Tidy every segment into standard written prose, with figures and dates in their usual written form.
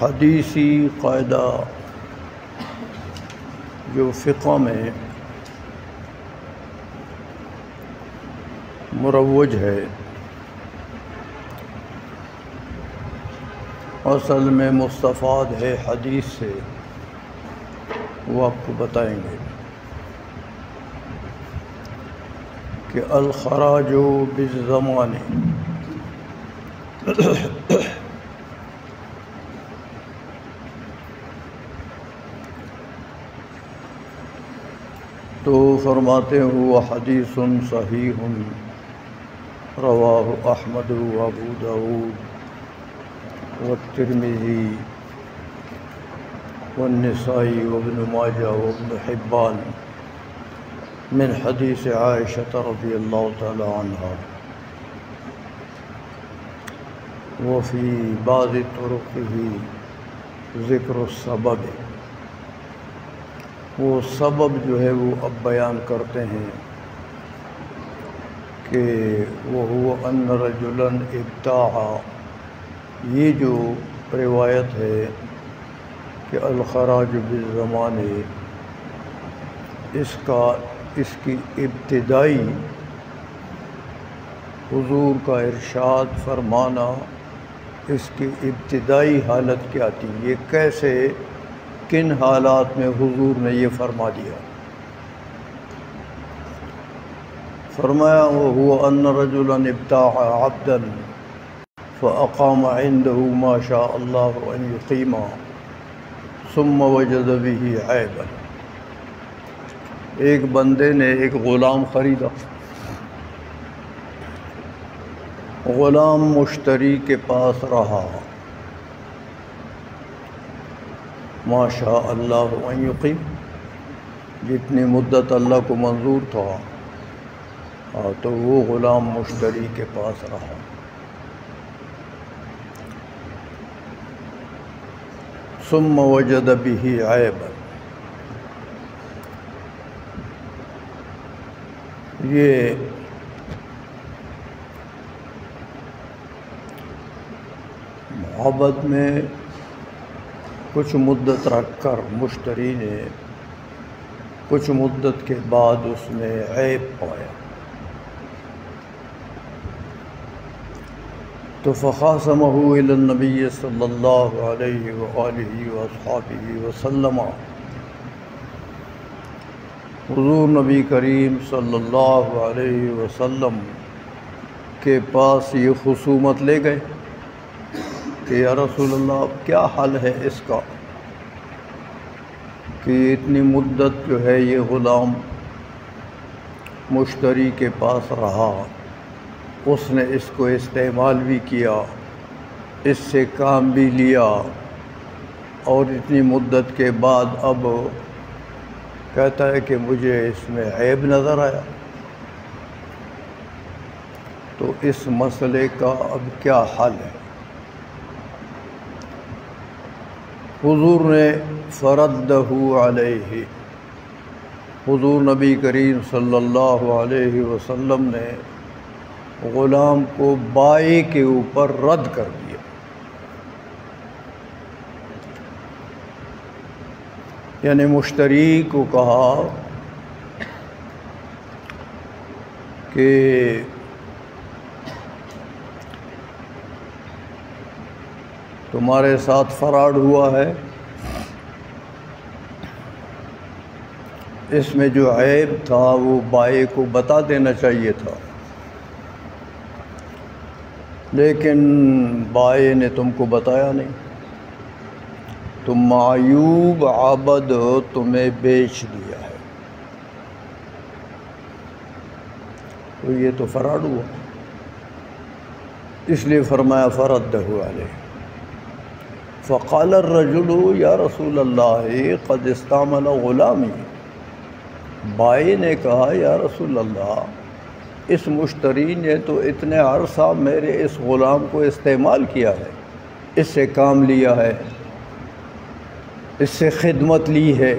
حدیثی قاعدہ جو فقہ میں مروج ہے، اصل میں مستفاد ہے حدیث سے، وہ آپ کو بتائیں گے کہ الخراج بالزمان، تو فرماتے ہیں وہ حدیث صحیح رواہ احمد و ابو داؤد والترمذی والنسائی وابن ماجہ وابن حبان من حدیث عائشہ رضی اللہ تعالی عنہ، وفی بعض طرقہ ذکر السبب، وہ سبب جو ہے وہ اب بیان کرتے ہیں کہ وہ ان رجلا ابتاع، یہ جو روایت ہے کہ الخراج بالزمان، اس کی ابتدائی حضور کا ارشاد فرمانا، اس کی ابتدائی حالت کیا تھی، یہ کیسے کن حالات میں حضور نے یہ فرما دیا؟ فرمایا وَهُوَ أَنَّ رَجُلًا ابْتَاعَ عَبْدًا فَأَقَامَ عِنْدَهُ مَا شَاءَ اللَّهُ أَنْ يُقِيمَ ثُمَّ وَجَدَ بِهِ عَيْبًا، ایک بندے نے ایک غلام خریدا، غلام مشتری کے پاس رہا، ما شاء اللہ ان یقیم، جتنی مدت اللہ کو منظور تھا تو وہ غلام مشتری کے پاس رہا، ثم وجد به عیبا، یہ محبت میں کچھ مدت رکھ کر مشتری نے کچھ مدت کے بعد اس میں عیب پایا، تو فخاصمہ الی النبی صلی اللہ علیہ وآلہ واصحابہ وسلم، حضور نبی کریم صلی اللہ علیہ وسلم کے پاس یہ خصومت لے گئے کہ یا رسول اللہ کیا حل ہے اس کا کہ اتنی مدت جو ہے یہ غلام مشتری کے پاس رہا، اس نے اس کو استعمال بھی کیا، اس سے کام بھی لیا، اور اتنی مدت کے بعد اب کہتا ہے کہ مجھے اس میں عیب نظر آیا، تو اس مسئلے کا اب کیا حل ہے؟ حضور نے فردہ علیہ، حضور نبی کریم صلی اللہ علیہ وسلم نے غلام کو بائی کے اوپر رد کر دیا، یعنی مشتری کو کہا کہ تمہارے ساتھ فراڈ ہوا ہے، اس میں جو عیب تھا وہ بائع کو بتا دینا چاہیے تھا، لیکن بائع نے تم کو بتایا نہیں، تم معیوب عبد تمہیں بیچ دیا ہے، تو یہ تو فراڈ ہوا، اس لیے فرمایا فردہ علیہ۔ فقال الرجل یا رسول اللہ قد استعمل غلامی، بائی نے کہا یا رسول اللہ اس مشتری نے تو اتنے عرصہ میرے اس غلام کو استعمال کیا ہے، اس سے کام لیا ہے، اس سے خدمت لی ہے،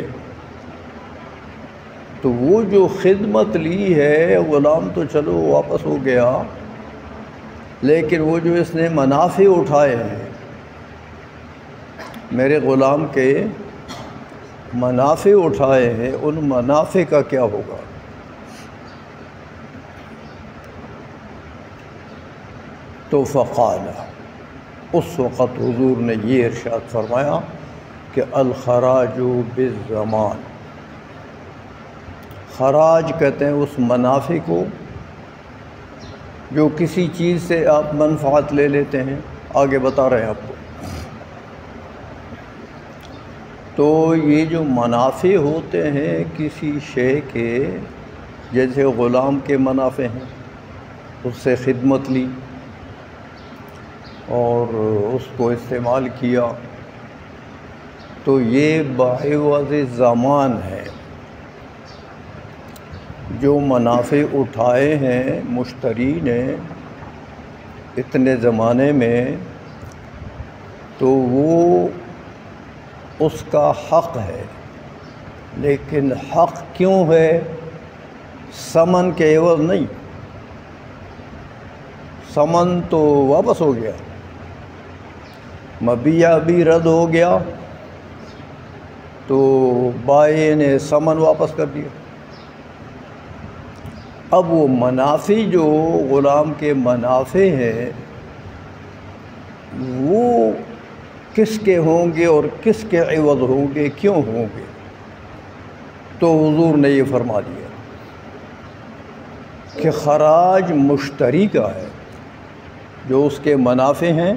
تو وہ جو خدمت لی ہے غلام تو چلو واپس ہو گیا، لیکن وہ جو اس نے منافع اٹھائے ہیں میرے غلام کے منافع اٹھائے ہیں، ان منافع کا کیا ہوگا؟ تو فقال، اس وقت حضور نے یہ ارشاد فرمایا کہ الخراج بالضمان، خراج کہتے ہیں اس منافع کو جو کسی چیز سے آپ منفعت لے لیتے ہیں، آگے بتا رہے ہیں آپ کو۔ تو یہ جو منافع ہوتے ہیں کسی شے کے، جیسے غلام کے منافع ہیں، اس سے خدمت لی اور اس کو استعمال کیا، تو یہ بعوض زمان ہے۔ جو منافع اٹھائے ہیں مشتری نے اتنے زمانے میں، تو وہ اس کا حق ہے، لیکن حق کیوں ہے؟ ثمن کے عوض نہیں، ثمن تو واپس ہو گیا، مبیع بھی رد ہو گیا، تو بائع نے ثمن واپس کر دیا۔ اب وہ منافع جو غلام کے منافع ہیں، وہ کس کے ہوں گے اور کس کے عوض ہوں گے، کیوں ہوں گے؟ تو حضور نے یہ فرما دیا کہ خراج مشتری کا ہے، جو اس کے منافع ہیں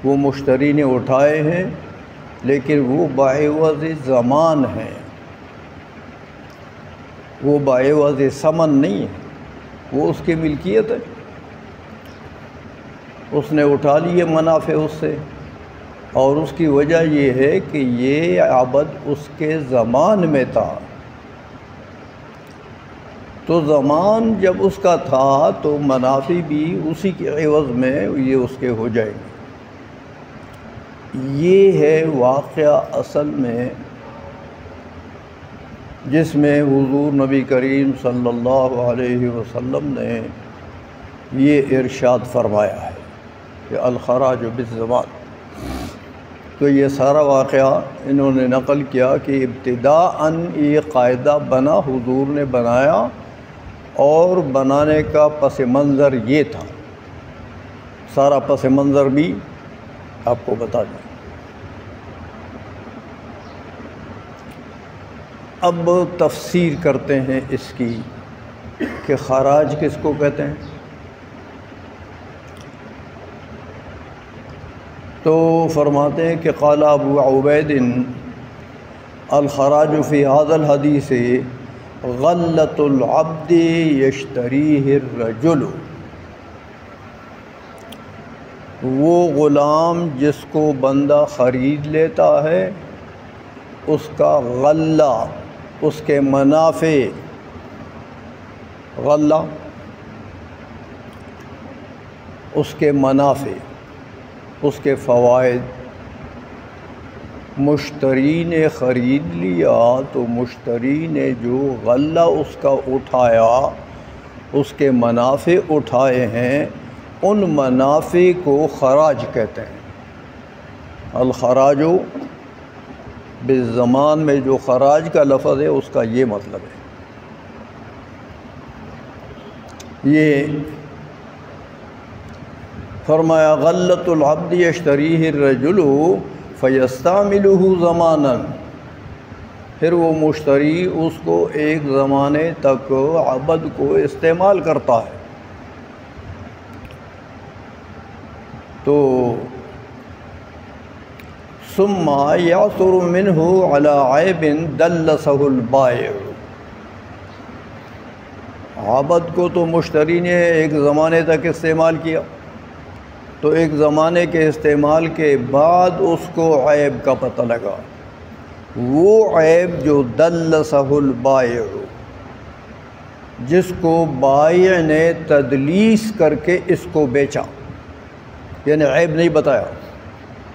وہ مشتری نے اٹھائے ہیں، لیکن وہ بعوض زمان ہیں، وہ بعوض ثمن نہیں ہے، وہ اس کی ملکیت ہے، اس نے اٹھا لیے منافع اس سے، اور اس کی وجہ یہ ہے کہ یہ عبد اس کے زمان میں تھا۔ تو زمان جب اس کا تھا تو منافع بھی اسی کے عوض میں یہ اس کے ہو جائیں گے۔ یہ ہے واقعہ اصل میں جس میں حضور نبی کریم صلی اللہ علیہ وسلم نے یہ ارشاد فرمایا ہے کہ الخراج بالضمان۔ تو یہ سارا واقعہ انہوں نے نقل کیا کہ ابتداءً یہ قاعدہ بنا، حضور نے بنایا، اور بنانے کا پس منظر یہ تھا، سارا پس منظر بھی آپ کو بتا دیں۔ اب تفسیر کرتے ہیں اس کی کہ خراج کس کو کہتے ہیں۔ تو فرماتے ہیں کہ قال ابو عبید الخراج فی هذا الحدیث غلۃ العبد یشتریہ الرجل، وہ غلام جس کو بندہ خرید لیتا ہے، اس کا غلہ، اس کے منافع، غلہ اس کے منافع، اس کے فوائد۔ مشتری نے خرید لیا تو مشتری نے جو غلہ اس کا اٹھایا، اس کے منافع اٹھائے ہیں، ان منافع کو خراج کہتے ہیں۔ الخراج بالزمان میں جو خراج کا لفظ ہے اس کا یہ مطلب ہے۔ یہ فرمایا غلۃ العبد یشتریہ الرجل فیستعملہ زمانا، پھر وہ مشتری اس کو ایک زمانے تک عبد کو استعمال کرتا ہے۔ تو ثم یعثر منہ علی عیب دلسہ البائع، عبد کو تو مشتری نے ایک زمانے تک استعمال کیا، تو ایک زمانے کے استعمال کے بعد اس کو عیب کا پتہ لگا، وہ عیب جو دلسہ البائع، جس کو بائع نے تدلیس کر کے اس کو بیچا، یعنی عیب نہیں بتایا،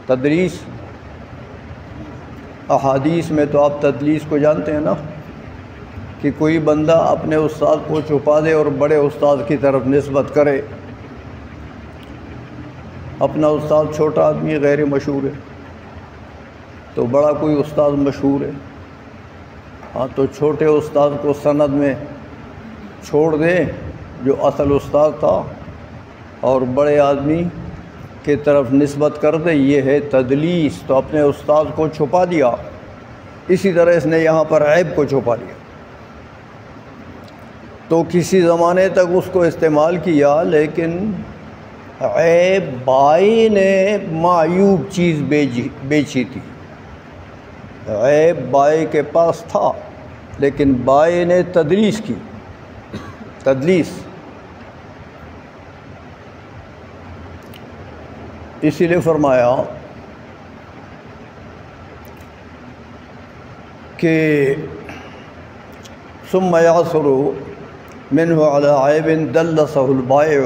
تدلیس۔ احادیث میں تو آپ تدلیس کو جانتے ہیں نا، کہ کوئی بندہ اپنے استاد کو چھپا دے اور بڑے استاد کی طرف نسبت کرے، اپنا استاد چھوٹا آدمی غیر مشہور ہے، تو بڑا کوئی استاد مشہور ہے، ہاں تو چھوٹے استاد کو سند میں چھوڑ دیں جو اصل استاد تھا، اور بڑے آدمی کی طرف نسبت کر دے، یہ ہے تدلیس، تو اپنے استاد کو چھپا دیا۔ اسی طرح اس نے یہاں پر عیب کو چھپا دیا، تو کسی زمانے تک اس کو استعمال کیا، لیکن عیب بائی نے معیوب چیز بیچی تھی، عیب بائی کے پاس تھا لیکن بائی نے تدلیس کی، تدلیس۔ اسی لیے فرمایا کہ ثم يعثر منه على عيب دلسه البائع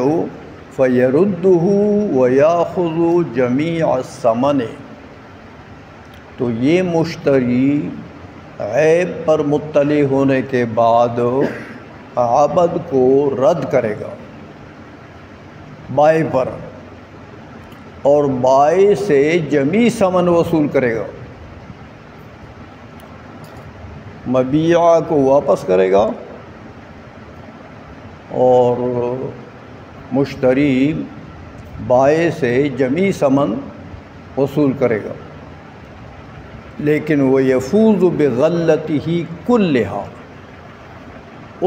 فيرده ويأخذ جميع الثمن، تو یہ مشتری عیب پر مطلع ہونے کے بعد عبد کو رد کرے گا بائی پر، اور بائی سے جمیع ثمن وصول کرے گا، مبیعہ کو واپس کرے گا، اور مشتری بائی سے جمیع ثمن وصول کرے گا، لیکن وہ یفوز بغلتہ کلہا،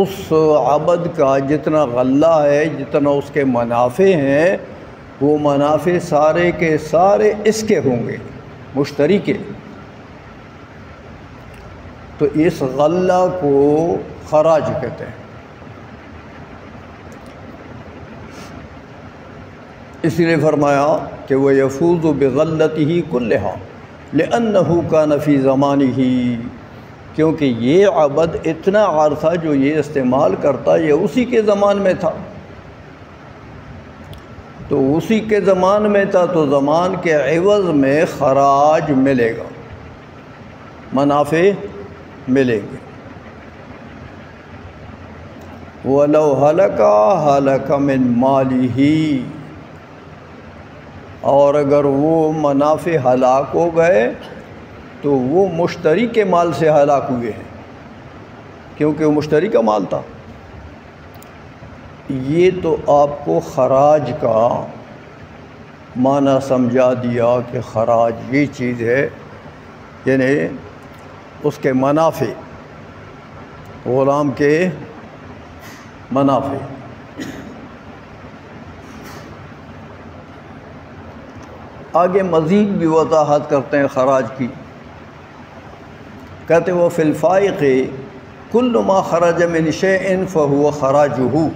اس عبد کا جتنا غلہ ہے، جتنا اس کے منافع ہیں، وہ منافع سارے کے سارے اس کے ہوں گے، مشتری کے۔ تو اس غلہ کو خراج کہتے ہیں۔ اسی لیے فرمایا کہ وہ یفوز بغلتہ کلہا لأنہ کان فی زمانہ، کیونکہ یہ عبد اتنا عرصہ جو یہ استعمال کرتا یہ اسی کے زمان میں تھا، تو اسی کے زمان میں تھا، تو زمان کے عوض میں خراج ملے گا، منافع ملیں گے۔ وَلَوْ هَلَكَ هَلَكَ مِنْ مَالِهِ، اور اگر وہ منافع ہلاک ہو گئے تو وہ مشتری کے مال سے ہلاک ہوئے ہیں، کیونکہ وہ مشتری کا مال تھا۔ یہ تو آپ کو خراج کا معنی سمجھا دیا کہ خراج یہ چیز ہے، یعنی اس کے منافع، غلام کے منافع۔ آگے مزید بھی وضاحت کرتے ہیں خراج کی، کہتے وہ فی الفائق کل ما خرج من شیء فہو خراجہ،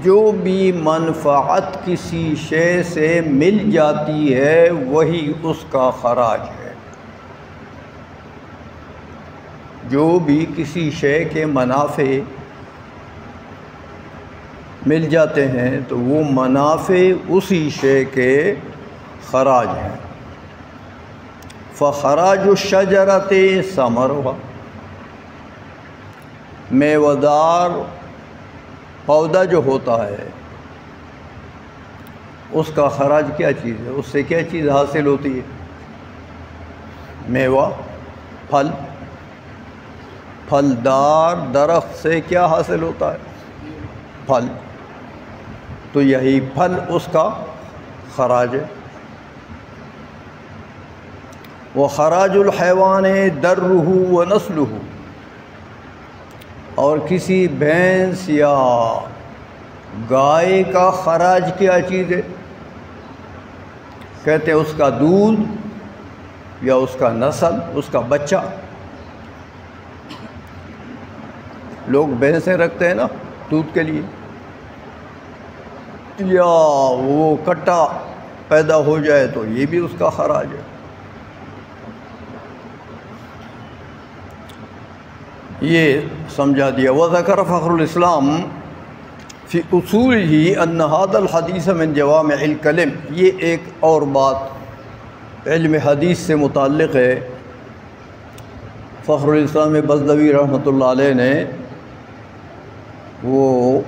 جو بھی منفعت کسی شے سے مل جاتی ہے وہی اس کا خراج ہے، جو بھی کسی شے کے منافع مل جاتے ہیں تو وہ منافع اسی شے کے خراج ہیں۔ فخراج الشجرۃ ثمرها، میوہ پودا جو ہوتا ہے اس کا خراج کیا چیز ہے، اس سے کیا چیز حاصل ہوتی ہے؟ میوہ، پھل، پھلدار درخت سے کیا حاصل ہوتا ہے؟ پھل، تو یہی پھل اس کا خراج ہے۔ وخراج الحیوان درہ ونسلہ، اور کسی بھینس یا گائے کا خراج کیا چیز ہے؟ کہتے اس کا دودھ یا اس کا نسل، اس کا بچہ۔ لوگ بھینسیں رکھتے ہیں نا دودھ کے لیے، یا وہ کٹا پیدا ہو جائے تو یہ بھی اس کا خراج ہے۔ یہ سمجھا دیا۔ وذکر فخر الاسلام فی اصولہ ان ھذا الحدیث من جوامع الکلم، یہ ایک اور بات علم حدیث سے متعلق ہے۔ فخر الاسلام بزدوی رحمۃ اللہ علیہ نے وہ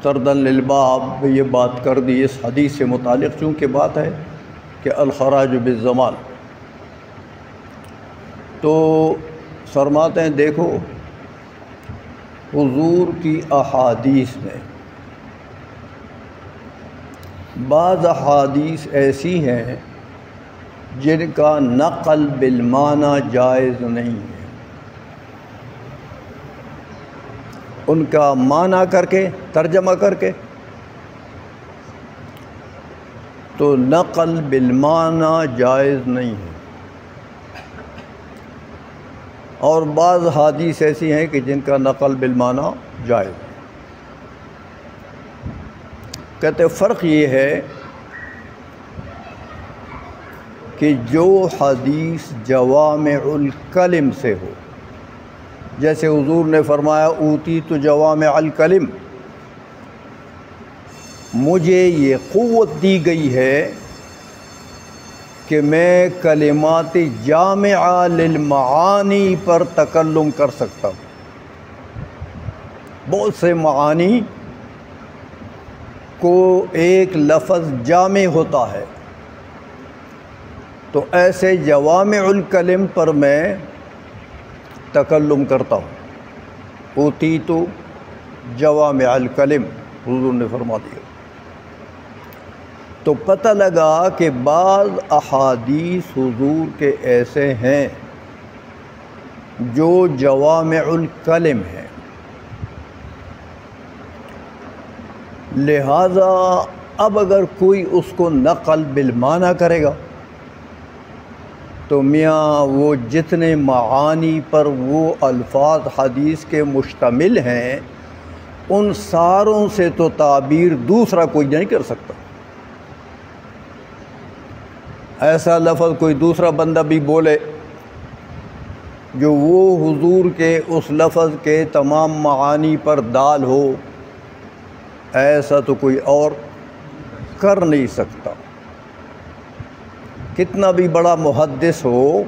تردن للباب یہ بات کر دی اس حدیث سے متعلق، چونکہ بات ہے کہ الخراج بالزمان، تو فرماتے ہیں دیکھو حضور کی احادیث میں بعض احادیث ایسی ہیں جن کا نقل بالمعنی جائز نہیں ہے، ان کا معنی کر کے ترجمہ کر کے تو نقل بالمعنی جائز نہیں ہے، اور بعض حدیث ایسی ہیں کہ جن کا نقل بالمعنی جائز ہے۔ کہتے فرق یہ ہے کہ جو حدیث جوامع الکلم سے ہو، جیسے حضور نے فرمایا اوتیت جوامع الکلم، مجھے یہ قوت دی گئی ہے کہ میں کلمات جامعہ للمعانی پر تکلم کر سکتا ہوں۔ بہت سے معانی کو ایک لفظ جامع ہوتا ہے، تو ایسے جوامع الکلم پر میں تکلم کرتا ہوں۔ اوتیت جوامع الکلم حضور نے فرما دیا۔ تو پتہ لگا کہ بعض احادیث حضور کے ایسے ہیں جو جوامع الکلم ہیں، لہذا اب اگر کوئی اس کو نقل بالمعنی کرے گا تو میاں وہ جتنے معانی پر وہ الفاظ حدیث کے مشتمل ہیں ان ساروں سے تو تعبیر دوسرا کوئی نہیں کر سکتا۔ ایسا لفظ کوئی دوسرا بندہ بھی بولے جو وہ حضور کے اس لفظ کے تمام معانی پر دال ہو، ایسا تو کوئی اور کر نہیں سکتا۔ کتنا بھی بڑا محدث ہو،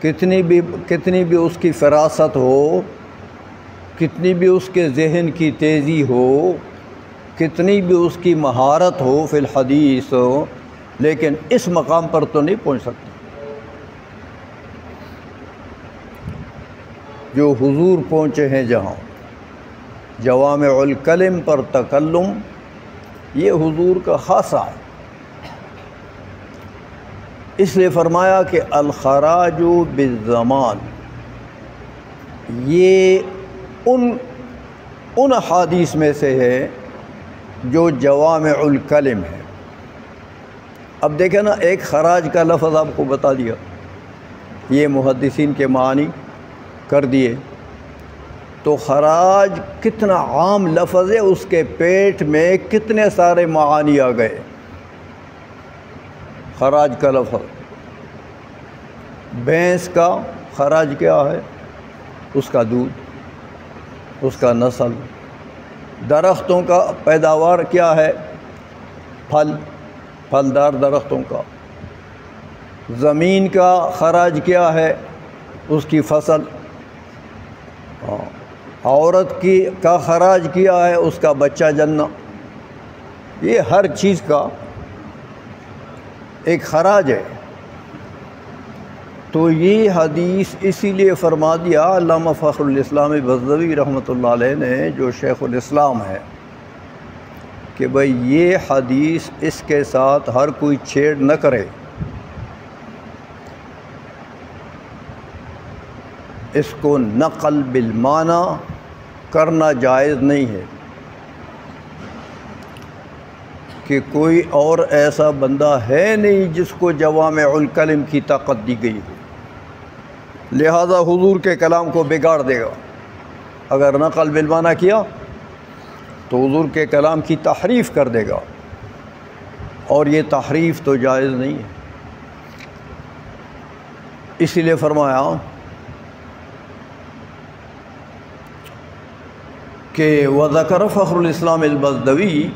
کتنی بھی اس کی فراست ہو، کتنی بھی اس کے ذہن کی تیزی ہو، کتنی بھی اس کی مہارت ہو فی الحدیث ہو، لیکن اس مقام پر تو نہیں پہنچ سکتا جو حضور پہنچے ہیں۔ جہاں جوامع الکلم پر تکلم یہ حضور کا خاصہ ہے، اس لیے فرمایا کہ الخراج بالزمان، یہ ان احادیث میں سے ہے جو جوامع الکلم ہے۔ اب دیکھیں نا، ایک خراج کا لفظ آپ کو بتا دیا، یہ محدثین کے معنی کر دیے، تو خراج کتنا عام لفظ ہے، اس کے پیٹ میں کتنے سارے معانی آ گئے۔ خراج کا لفظ، بھینس کا خراج کیا ہے؟ اس کا دودھ، اس کا نسل۔ درختوں کا پیداوار کیا ہے؟ پھلدار درختوں کا۔ زمین کا خراج کیا ہے؟ اس کی فصل۔ عورت کا خراج کیا ہے؟ اس کا بچہ جننا۔ یہ ہر چیز کا ایک خراج ہے۔ تو یہ حدیث اسی لیے فرما دیا علامہ فخر الاسلام بزدوی رحمۃ اللہ علیہ نے، جو شیخ الاسلام ہے، کہ بھئی یہ حدیث اس کے ساتھ ہر کوئی چھیڑ نہ کرے، اس کو نقل بالمعنی کرنا جائز نہیں ہے، کہ کوئی اور ایسا بندہ ہے نہیں جس کو جوامع الکلم کی طاقت دی گئی ہو، لہذا حضور کے کلام کو بگاڑ دے گا۔ اگر نقل بالمعنی کیا تو حضور کے کلام کی تحریف کر دے گا، اور یہ تحریف تو جائز نہیں ہے۔ اسی لیے فرمایا کہ وذکر فخر الاسلام البزدوی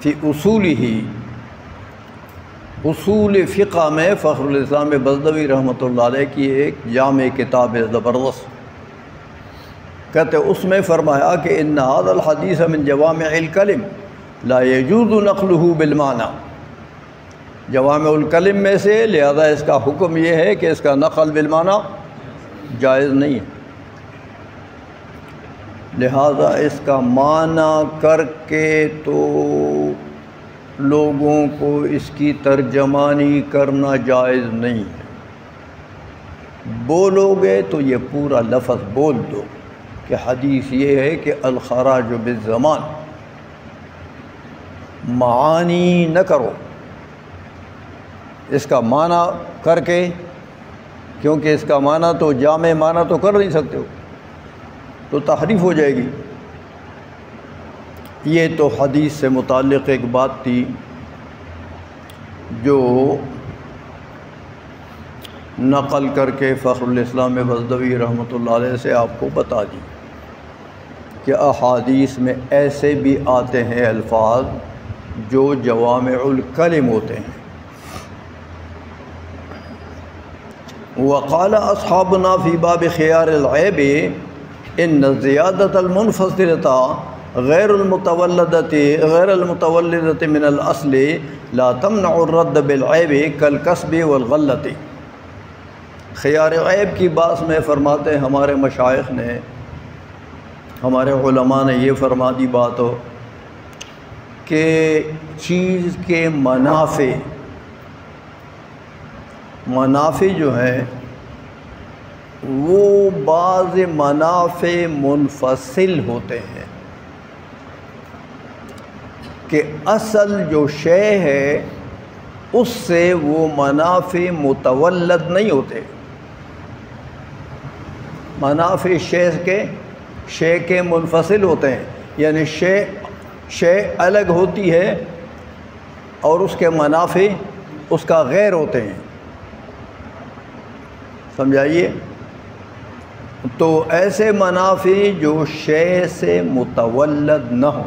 فی اصولہ، اصول فقہ میں فخر الاسلام بزدوی رحمۃ اللہ علیہ کی ایک جامع کتاب ہے زبردست، کہتے اس میں فرمایا کہ ان ھذا الحدیث من جوامع الکلم لا یجوز نقلہ بالمعنی، جوامع الکلم میں سے، لہذا اس کا حکم یہ ہے کہ اس کا نقل بالمعنی جائز نہیں ہے، لہذا اس کا معنی کر کے تو لوگوں کو اس کی ترجمانی کرنا جائز نہیں ہے۔ بولو گے تو یہ پورا لفظ بول دو کہ حدیث یہ ہے کہ الخراج بالزمان، معانی نہ کرو اس کا معنی کر کے، کیونکہ اس کا معنی تو جامع معنی تو کر نہیں سکتے ہو، تو تحریف ہو جائے گی۔ یہ تو حدیث سے متعلق ایک بات تھی جو نقل کر کے فخر الاسلام بزدوی رحمۃ اللہ علیہ سے آپ کو بتا دی کہ احادیث میں ایسے بھی آتے ہیں الفاظ جو جوامع الکلم ہوتے ہیں۔ وقال اصحابنا فی باب خیار العیب ان زیادت المنفصلۃ غیر المتولدۃ من الاصل لا تمنع الرد بالعیب کالکسب والغلۃ۔ خیار عیب کی بات میں فرماتے ہیں ہمارے مشائخ نے، ہمارے علماء نے یہ فرما دی بات ہو کہ چیز کے منافع جو ہیں وہ بعض منافع منفصل ہوتے ہیں، کہ اصل جو شے ہے اس سے وہ منافع متولد نہیں ہوتے۔ منافع شے کے منفصل ہوتے ہیں، یعنی شے الگ ہوتی ہے اور اس کے منافع اس کا غیر ہوتے ہیں، سمجھائیے۔ تو ایسے منافع جو شے سے متولد نہ ہو،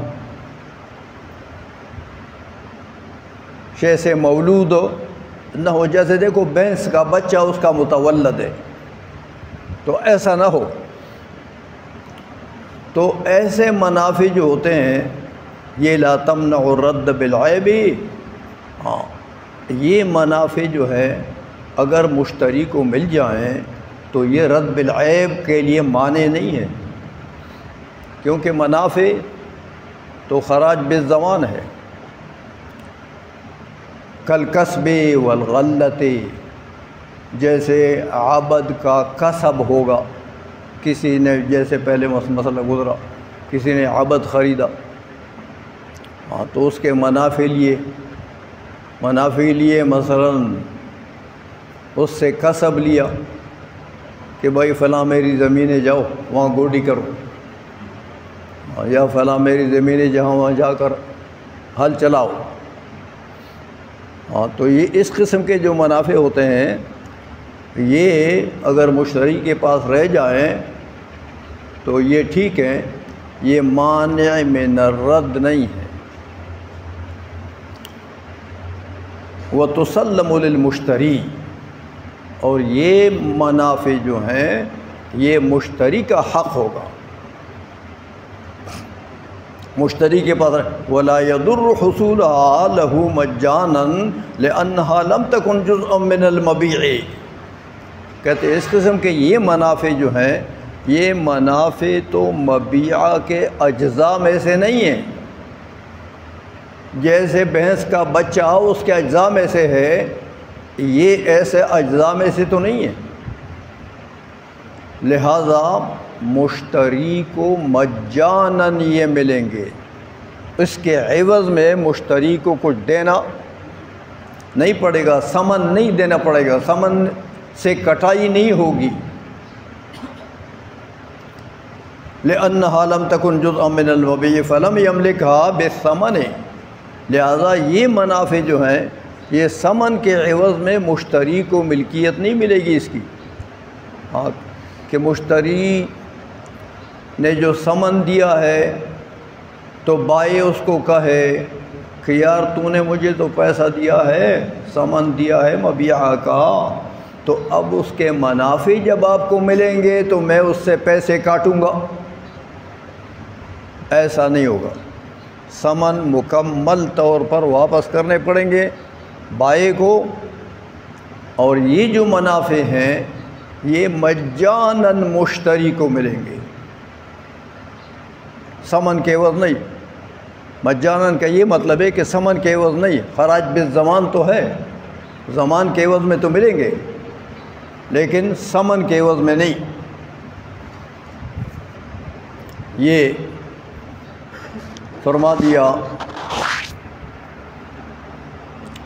شے سے مولود نہ ہو، جیسے دیکھو بھینس کا بچہ اس کا متولد ہے، تو ایسا نہ ہو۔ تو ایسے منافع جو ہوتے ہیں یہ لا تمنع الرد بالعیب، ہاں یہ منافع جو ہے اگر مشتری کو مل جائیں تو یہ رد بالعیب کے لیے مانع نہیں ہے، کیونکہ منافع تو خراج بالزمان ہے۔ کالکسب والغلۃ، جیسے عبد کا کسب ہوگا، کسی نے جیسے پہلے مسئلہ گزرا، کسی نے عبد خریدا، ہاں تو اس کے منافع لیے مثلاً اس سے کسب لیا کہ بھائی فلاں میری زمینیں جاؤ وہاں گوڈی کرو، یا فلاں میری زمینیں جہاں وہاں جا کر ہل چلاؤ، ہاں تو یہ اس قسم کے جو منافع ہوتے ہیں یہ اگر مشتری کے پاس رہ جائیں تو یہ ٹھیک ہے، یہ مانع من الرد نہیں ہے۔ وَتُسَلَّمُ لِلْمُشْتَرِي، اور یہ منافع جو ہیں یہ مشتری کا حق ہوگا، مشتری کے پاس وَلَا يَضُرُّ حُصُولَهَا لَهُ مَجَّانًا لِأَنَّهَا لَمْ تَكُنْ جُزْءًا مِّنَ الْمَبِيعِ۔ کہتے ہیں اس قسم کے یہ منافع جو ہیں یہ منافع تو مبیعہ کے اجزاء میں سے نہیں ہیں، جیسے بھینس کا بچہ اس کے اجزاء میں سے ہے، یہ ایسے اجزاء میں سے تو نہیں ہے، لہذا مشتری کو مجاناً یہ ملیں گے، اس کے عوض میں مشتری کو کچھ دینا نہیں پڑے گا، ثمن نہیں دینا پڑے گا، ثمن سے کٹائی نہیں ہوگی۔ لِأَنَّهَا لَمْ تَكُنْ جُزْءًا مِّنَ الْمَبِيعِ فَلَمْ يَمْلِكْهَا بِالثَّمَنِ، لہذا یہ منافع جو ہیں یہ ثمن کے عوض میں مشتری کو ملکیت نہیں ملے گی اس کی، ہاں کہ مشتری نے جو ثمن دیا ہے تو بائع اس کو کہے کہ یار تو نے مجھے تو پیسہ دیا ہے، ثمن دیا ہے مبیعہ کا، تو اب اس کے منافع جب آپ کو ملیں گے تو میں اس سے پیسے کاٹوں گا، ایسا نہیں ہوگا، ثمن مکمل طور پر واپس کرنے پڑیں گے، بائع کو، اور یہ جو منافع ہیں یہ مجاناً مشتری کو ملیں گے، ثمن کے عوض نہیں۔ مجاناً کا یہ مطلب ہے کہ ثمن کے عوض نہیں، خراج بالزمان تو ہے، زمان کے عوض میں تو ملیں گے لیکن ثمن کے عوض میں نہیں۔ یہ فرما دیا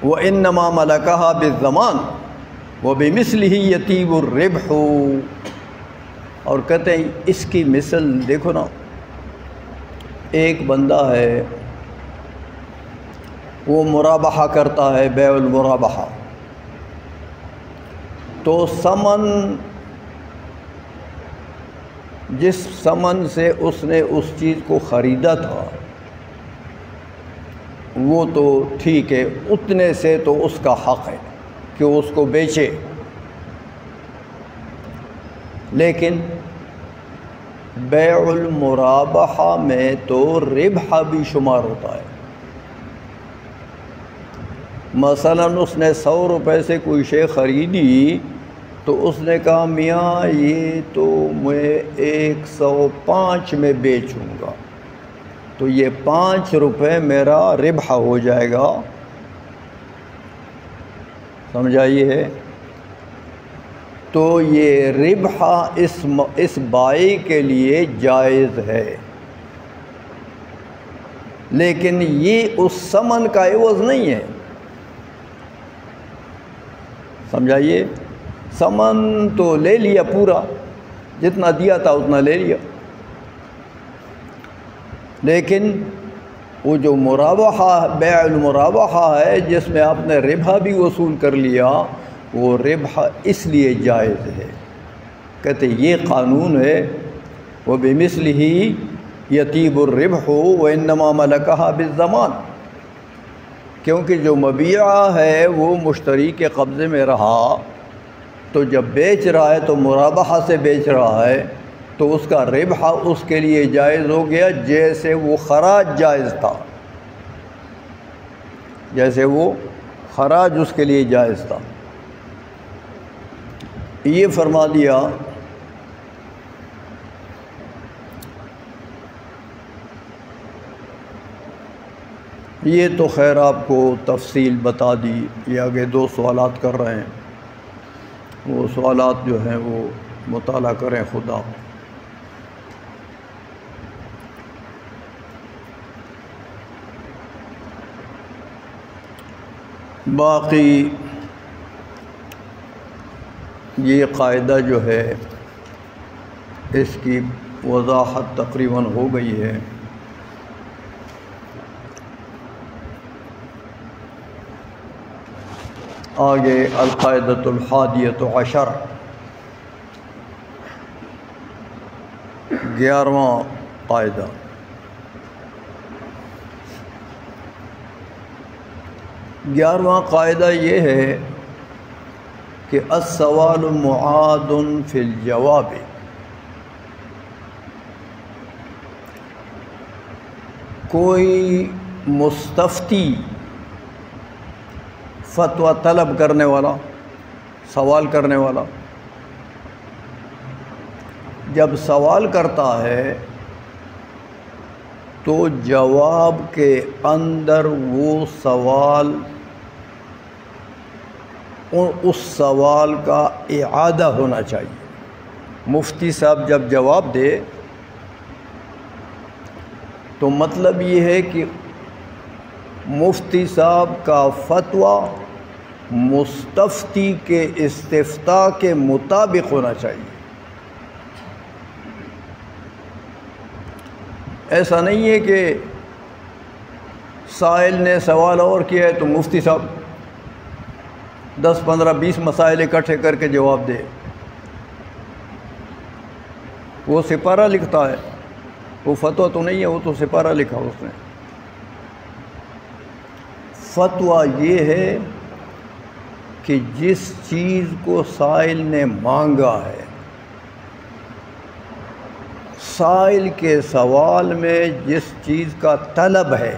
وَإِنَّمَا مَلَكَهَا بِالزَّمَانِ وَبِمِثْلِهِ يَطِيبُ الرِّبْحُ، اور کہتے ہیں اس کی مثل دیکھو نا، ایک بندہ ہے وہ مرابحہ کرتا ہے، بیع المرابحہ، تو ثمن، جس ثمن سے اس نے اس چیز کو خریدا تھا وہ تو ٹھیک ہے، اتنے سے تو اس کا حق ہے کہ اس کو بیچے، لیکن بیع المرابحہ میں تو ربح بھی شمار ہوتا ہے۔ مثلا اس نے 100 روپے سے کوئی شے خریدی تو اس نے کہا میاں یہ تو میں 105 میں بیچوں گا، تو یہ 5 روپے میرا ربح ہو جائے گا، سمجھائیے۔ تو یہ ربح اس بائع کے لیے جائز ہے، لیکن یہ اس ثمن کا عوض نہیں ہے، سمجھائیے۔ ثمن تو لے لیا پورا، جتنا دیا تھا اتنا لے لیا، لیکن وہ جو مرابحہ، بیع المرابحہ ہے جس میں آپ نے ربح بھی وصول کر لیا، وہ ربح اس لیے جائز ہے، کہتے یہ قانون ہے وَبِمِثْلِهِ يَطِيبُ الرِّبْحُ وَإِنَّمَا مَلَكَهَا بِالزَّمَانِ، کیونکہ جو مبیعہ ہے وہ مشتری کے قبضے میں رہا، تو جب بیچ رہا ہے تو مرابحہ سے بیچ رہا ہے، تو اس کا ربح اس کے لیے جائز ہو گیا، جیسے وہ خراج جائز تھا، جیسے وہ خراج اس کے لیے جائز تھا۔ یہ فرما دیا یہ تو خیر آپ کو تفصیل بتا دی، یہ آگے 2 سوالات کر رہے ہیں، وہ سوالات جو ہیں وہ مطالعہ کریں خدا۔ باقی یہ قاعدہ جو ہے اس کی وضاحت تقریباً ہو گئی ہے۔ آگے القاعدۃ الحادیۃ عشر، 11واں قاعدہ۔ گیارہواں قاعدہ یہ ہے کہ السوال معاد فی الجواب، کوئی مستفتی، فتویٰ طلب کرنے والا، سوال کرنے والا، جب سوال کرتا ہے تو جواب کے اندر وہ سوال، اس سوال کا اعادہ ہونا چاہیے۔ مفتی صاحب جب جواب دے تو مطلب یہ ہے کہ مفتی صاحب کا فتویٰ مستفتی کے استفتاء کے مطابق ہونا چاہیے۔ ایسا نہیں ہے کہ سائل نے سوال اور کیا ہے تو مفتی صاحب 10 15 20 مسائل اکٹھے کر کے جواب دے، وہ سپارہ لکھتا ہے، وہ فتویٰ تو نہیں ہے، وہ تو سپارہ لکھا اس نے۔ فتویٰ یہ ہے کہ جس چیز کو سائل نے مانگا ہے، سائل کے سوال میں جس چیز کا طلب ہے،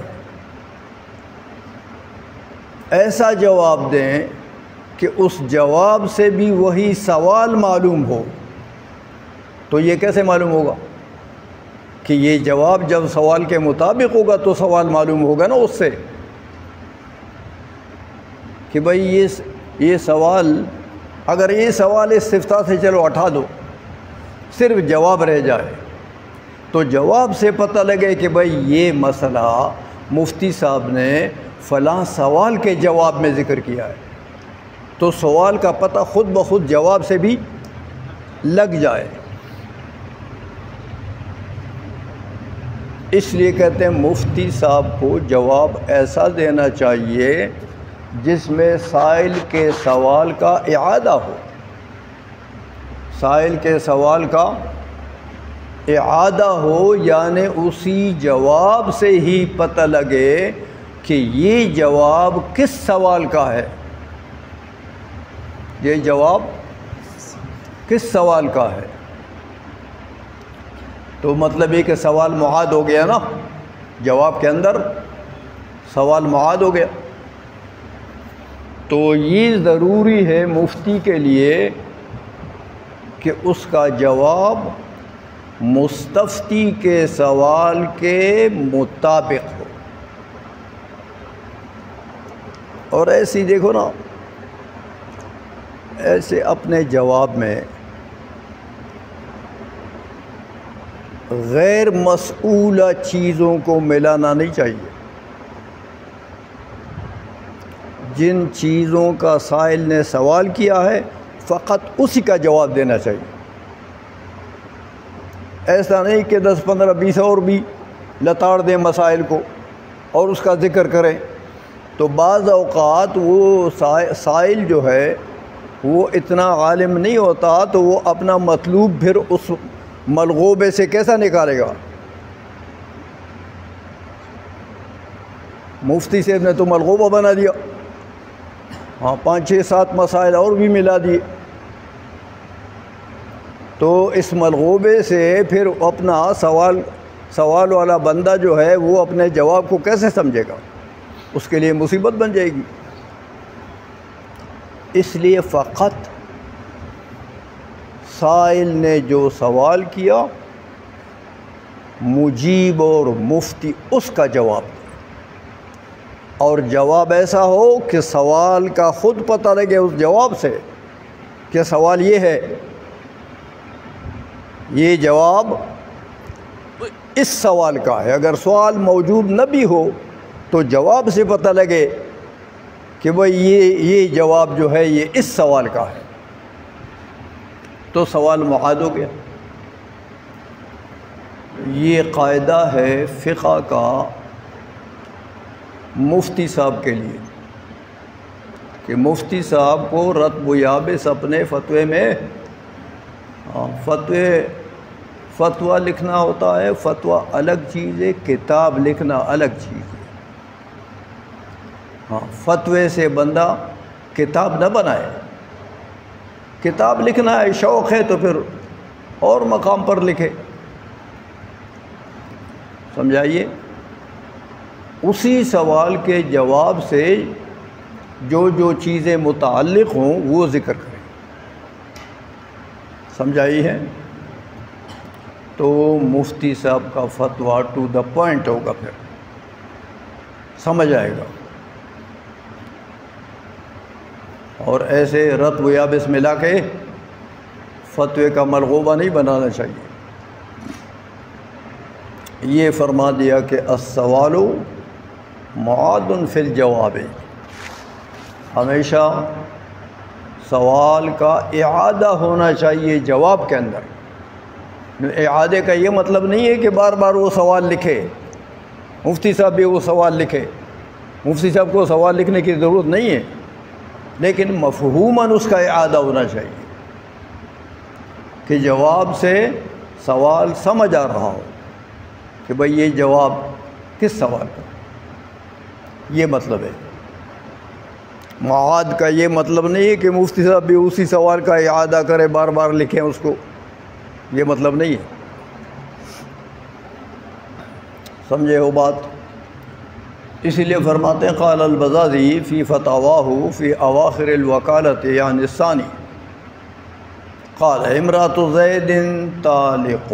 ایسا جواب دیں کہ اس جواب سے بھی وہی سوال معلوم ہو، تو یہ کیسے معلوم ہوگا کہ یہ جواب جب سوال کے مطابق ہوگا تو سوال معلوم ہوگا نا اس سے، کہ بھئی یہ سوال، اگر یہ سوال استفتاء سے چلو ہٹا دو، صرف جواب رہ جائے، تو جواب سے پتہ لگے کہ بھئی یہ مسئلہ مفتی صاحب نے فلاں سوال کے جواب میں ذکر کیا ہے، تو سوال کا پتہ خود بخود جواب سے بھی لگ جائے۔ اس لیے کہتے ہیں مفتی صاحب کو جواب ایسا دینا چاہیے جس میں سائل کے سوال کا اعادہ ہو، سائل کے سوال کا اعادہ ہو، یعنی اسی جواب سے ہی پتہ لگے کہ یہ جواب کس سوال کا ہے، یہ جواب کس سوال کا ہے۔ تو مطلب یہ کہ سوال معاد ہو گیا نا، جواب کے اندر سوال معاد ہو گیا، تو یہ ضروری ہے مفتی کے لیے کہ اس کا جواب مستفتی کے سوال کے مطابق ہو۔ اور ایسی دیکھو نا، ایسے اپنے جواب میں غیر مسئولہ چیزوں کو ملانا نہیں چاہیے۔ جن چیزوں کا سائل نے سوال کیا ہے فقط اسی کا جواب دینا چاہیے، ایسا نہیں کہ 10 15 20 اور بھی لتاڑ دیں مسائل کو اور اس کا ذکر کریں۔ تو بعض اوقات وہ سائل جو ہے وہ اتنا عالم نہیں ہوتا، تو وہ اپنا مطلوب پھر اس ملغوبے سے کیسا نکالے گا؟ مفتی صاحب نے تو ملغوبہ بنا دیا، ہاں 5 6 7 مسائل اور بھی ملا دیے، تو اس ملغوبے سے پھر اپنا سوال والا بندہ جو ہے وہ اپنے جواب کو کیسے سمجھے گا؟ اس کے لیے مصیبت بن جائے گی۔ اس لیے فقط سائل نے جو سوال کیا مجیب اور مفتی اس کا جواب دے، اور جواب ایسا ہو کہ سوال کا خود پتہ لگے اس جواب سے کہ سوال یہ ہے، یہ جواب اس سوال کا ہے۔ اگر سوال موجود نہ بھی ہو تو جواب سے پتہ لگے کہ بھئی یہ جواب جو ہے یہ اس سوال کا ہے، تو سوال معاد ہو گیا۔ یہ قاعدہ ہے فقہ کا مفتی صاحب کے لیے، کہ مفتی صاحب کو رتب و یابس اپنے فتوے میں فتویٰ لکھنا ہوتا ہے۔ فتویٰ الگ چیز ہے، کتاب لکھنا الگ چیز ہے۔ ہاں، فتوے سے بندہ کتاب نہ بنائے، کتاب لکھنا ہے شوق ہے تو پھر اور مقام پر لکھے، سمجھائیے۔ اسی سوال کے جواب سے جو چیزیں متعلق ہوں وہ ذکر کریں، سمجھائی ہے۔ تو مفتی صاحب کا فتویٰ ٹو دا پوائنٹ ہوگا، پھر سمجھ آئے گا، اور ایسے رتب و یابس ملا کے فتوے کا ملغوبہ نہیں بنانا چاہیے۔ یہ فرما دیا کہ السوال معاد فی الجواب، ہمیشہ سوال کا اعادہ ہونا چاہیے جواب کے اندر۔ اعادے کا یہ مطلب نہیں ہے کہ بار بار وہ سوال لکھے، مفتی صاحب بھی وہ سوال لکھے، مفتی صاحب کو سوال لکھنے کی ضرورت نہیں ہے، لیکن مفہوماً اس کا اعادہ ہونا چاہیے کہ جواب سے سوال سمجھ آ رہا ہو کہ بھئی یہ جواب کس سوال کا، یہ مطلب ہے۔ معاد کا یہ مطلب نہیں ہے کہ مفتی صاحب بھی اسی سوال کا اعادہ کرے، بار بار لکھیں اس کو، یہ مطلب نہیں ہے، سمجھے ہو بات۔ اسی لیے فرماتے ہیں قال البزازی فی فتاواہ فی اواخر الوکالۃ یعنی الثانی قال امرأۃ زید طالق،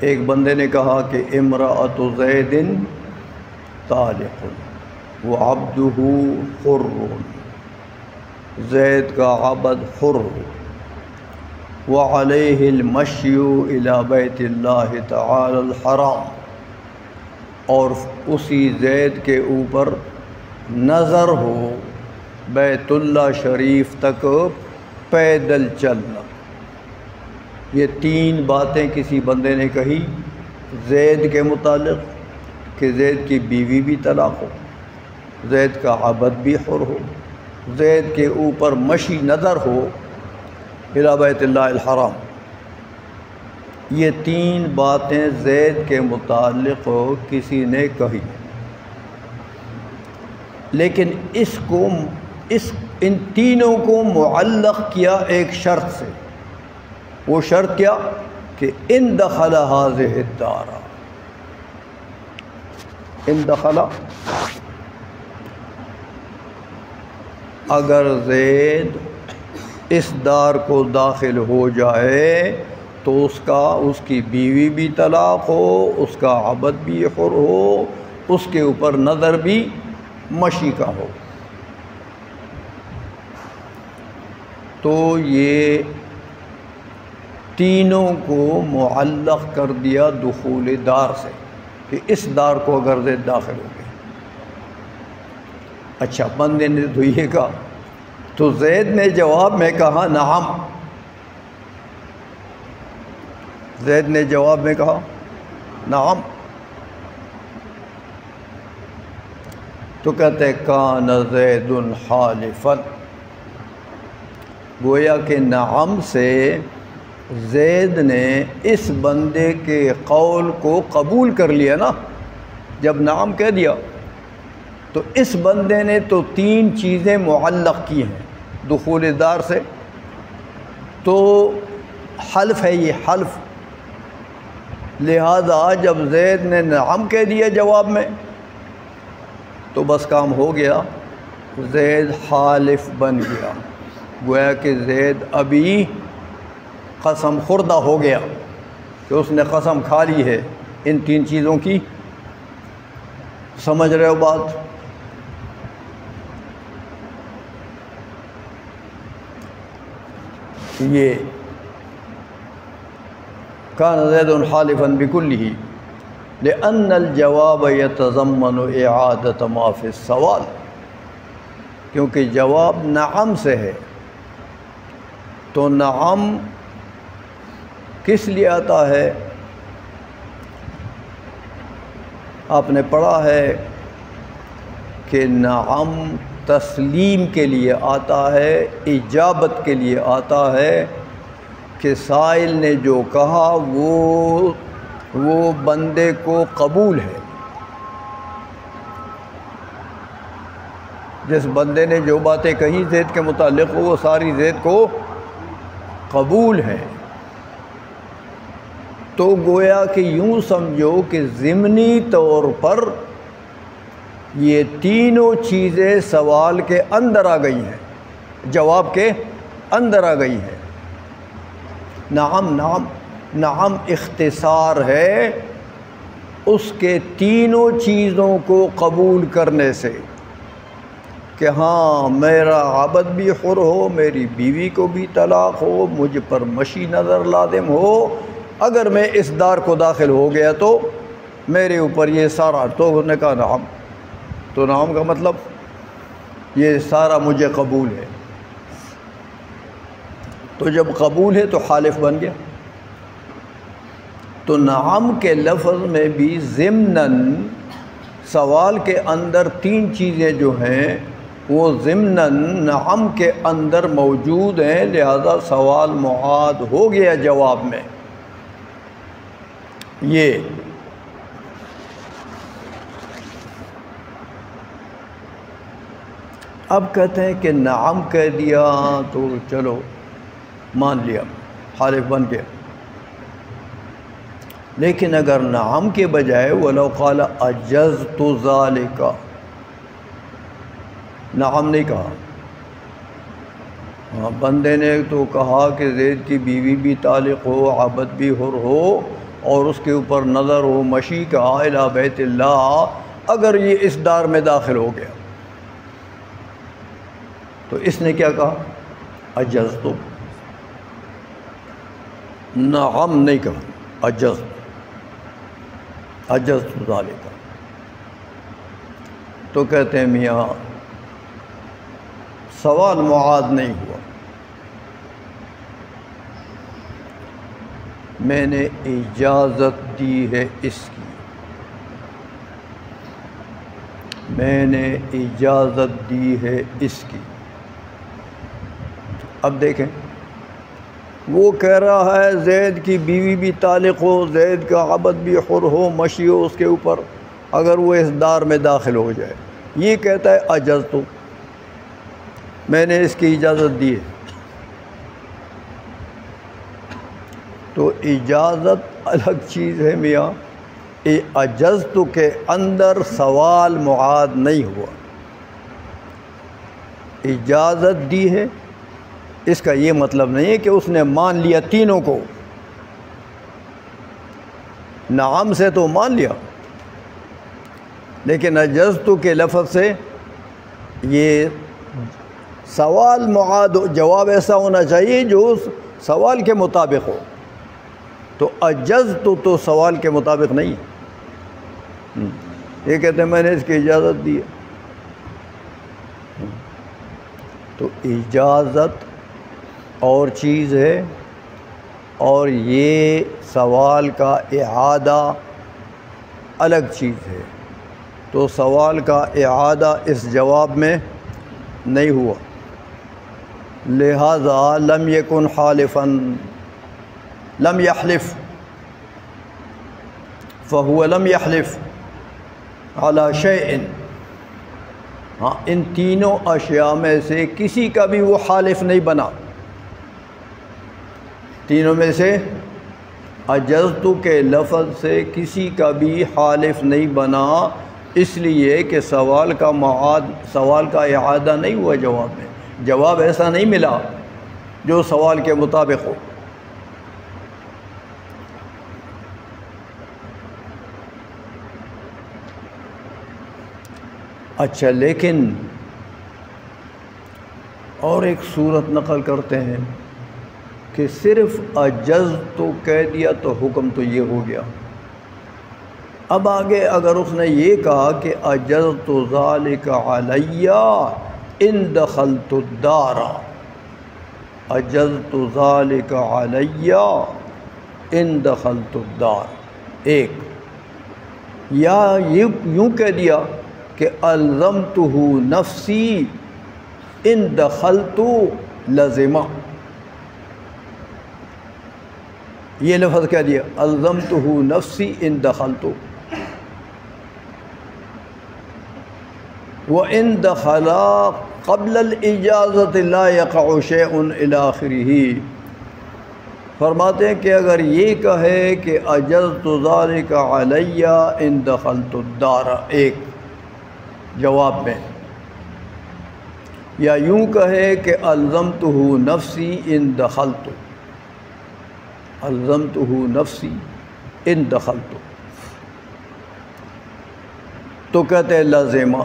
ایک بندے نے کہا کہ امرأۃ زید طالق وعبدہ حر، زید کا عبد حر، وعلیہ المشی الی بیت اللہ تعالی الحرام، اور اسی زید کے اوپر نظر ہو بیت اللہ شریف تک پیدل چلنا۔ یہ تین باتیں کسی بندے نے کہی زید کے متعلق کہ زید کی بیوی بھی طلاق ہو، زید کا عبد بھی حر ہو، زید کے اوپر مشی نظر ہو الی بیت اللہ الحرام۔ یہ تین باتیں زید کے متعلق کسی نے کہی، لیکن ان تینوں کو معلق کیا ایک شرط سے۔ وہ شرط کیا کہ ان دخل هذه الدار، ان دخل، اگر زید اس دار کو داخل ہو جائے تو اس کی بیوی بھی طلاق ہو، اس کا عبد بھی حر ہو، اس کے اوپر نظر بھی مشی کا ہو۔ تو یہ تینوں کو معلق کر دیا دخول دار سے کہ اس دار کو اگر زید داخل ہو گئے۔ اچھا، بندے نے تو یہ کہا، تو زید نے جواب میں کہا نعم، زید نے جواب میں کہا نعم، تو کہتے ہیں کان زید حالفا، گویا کہ نعم سے زید نے اس بندے کے قول کو قبول کر لیا نا۔ جب نعم کہہ دیا تو اس بندے نے تو تین چیزیں معلق کی ہیں دخول دار سے، تو حلف ہے یہ حلف، لہذا جب زید نے نعم کہہ دیا جواب میں تو بس کام ہو گیا، زید حالف بن گیا، گویا کہ زید ابھی قسم خوردہ ہو گیا کہ اس نے قسم کھا لی ہے ان تین چیزوں کی۔ سمجھ رہے ہو بات؟ یہ کان زید حالفا بکلہ لأن الجواب یتضمن اعادۃ ما فی السوال، کیونکہ جواب نعم سے ہے، تو نعم کس لیے آتا ہے؟ آپ نے پڑھا ہے کہ نعم تسلیم کے لیے آتا ہے، اجابت کے لیے آتا ہے کہ سائل نے جو کہا وہ بندے کو قبول ہے۔ جس بندے نے جو باتیں کہی زید کے متعلق وہ ساری زید کو قبول ہے، تو گویا کہ یوں سمجھو کہ ضمنی طور پر یہ تینوں چیزیں سوال کے اندر آ گئی ہیں، جواب کے اندر آ گئی ہیں۔ نعم نعم نعم اختصار ہے اس کے تینوں چیزوں کو قبول کرنے سے کہ ہاں میرا عبد بھی حر ہو، میری بیوی کو بھی طلاق ہو، مجھ پر مشی نظر لازم ہو، اگر میں اس دار کو داخل ہو گیا تو میرے اوپر یہ سارا، تو انہوں نے کہا نعم، تو نعم کا مطلب یہ سارا مجھے قبول ہے۔ تو جب قبول ہے تو حالف بن گیا۔ تو نعم کے لفظ میں بھی ضمناً سوال کے اندر تین چیزیں جو ہیں وہ ضمناً نعم کے اندر موجود ہیں، لہذا سوال معاد ہو گیا جواب میں۔ یہ اب کہتے ہیں کہ نعم کہہ دیا تو چلو مان لیا، حالف بن گیا۔ لیکن اگر نعم کے بجائے ولو قال اجزت ذالک، نعم نہیں کہا، ہاں بندے نے تو کہا کہ زید کی بیوی بھی طالق ہو، عبد بھی حر ہو، اور اس کے اوپر نظر ہو، مشی کا الی بیت اللہ، اگر یہ اس دار میں داخل ہو گیا تو اس نے کیا کہا؟ اجزت، نعم نہیں کہا، اجزت ذالک۔ تو کہتے ہیں میاں سوال معاد نہیں ہوا، میں نے اجازت دی ہے اس کی، میں نے اجازت دی ہے اس کی۔ اب دیکھیں، وہ کہہ رہا ہے زید کی بیوی بھی طالق ہو، زید کا عبد بھی حر ہو، مشی ہو اس کے اوپر، اگر وہ اس دار میں داخل ہو جائے۔ یہ کہتا ہے اجزت، میں نے اس کی اجازت دی ہے۔ تو اجازت الگ چیز ہے میاں، اجزت کے اندر سوال معاد نہیں ہوا، اجازت دی ہے، اس کا یہ مطلب نہیں ہے کہ اس نے مان لیا تینوں کو، نعم سے تو مان لیا، لیکن اجزت کے لفظ سے یہ سوال معاد، جواب ایسا ہونا چاہیے جو اس سوال کے مطابق ہو، تو اجزت تو سوال کے مطابق نہیں۔ یہ کہتے ہیں میں نے اس کی اجازت دی ہے، تو اجازت اور چیز ہے، اور یہ سوال کا اعادہ الگ چیز ہے، تو سوال کا اعادہ اس جواب میں نہیں ہوا، لہذا لم یکن حالفا، لم یحلف، فہو لم یحلف علی شیء، ہاں ان تینوں اشیاء میں سے کسی کا بھی وہ حالف نہیں بنا، تینوں میں سے اجزت کے لفظ سے کسی کا بھی حالف نہیں بنا، اس لیے کہ سوال کا اعادہ نہیں ہوا، جواب میں جواب ایسا نہیں ملا جو سوال کے مطابق ہو۔ اچھا، لیکن اور ایک صورت نقل کرتے ہیں کہ صرف اجزت تو کہہ دیا تو حکم تو یہ ہو گیا، اب آگے اگر اس نے یہ کہا کہ اجزت ذالک علی ان دخلت الدار، اجزت ذالک علی ان دخلت الدار، ایک، یا یوں کہہ دیا کہ الزمتہ نفسی ان دخلت لزمہ، یہ لفظ کہہ دیا الزمتہ نفسی ان دخلت، وَإِن دَخَلَا قَبْلَ الْإِجَازَةِ لَا يَقَعُ شَيْءٌ إِلَى آخِرِهِ، فرماتے ہیں کہ اگر یہ کہے کہ اجزت ذالک علی ان دخلت الدار، ایک جواب میں، یا یوں کہے کہ الزمتہ نفسی ان دخلت، الزمتہ نفسی ان دخلت، تو کہتے ہیں لازمہ،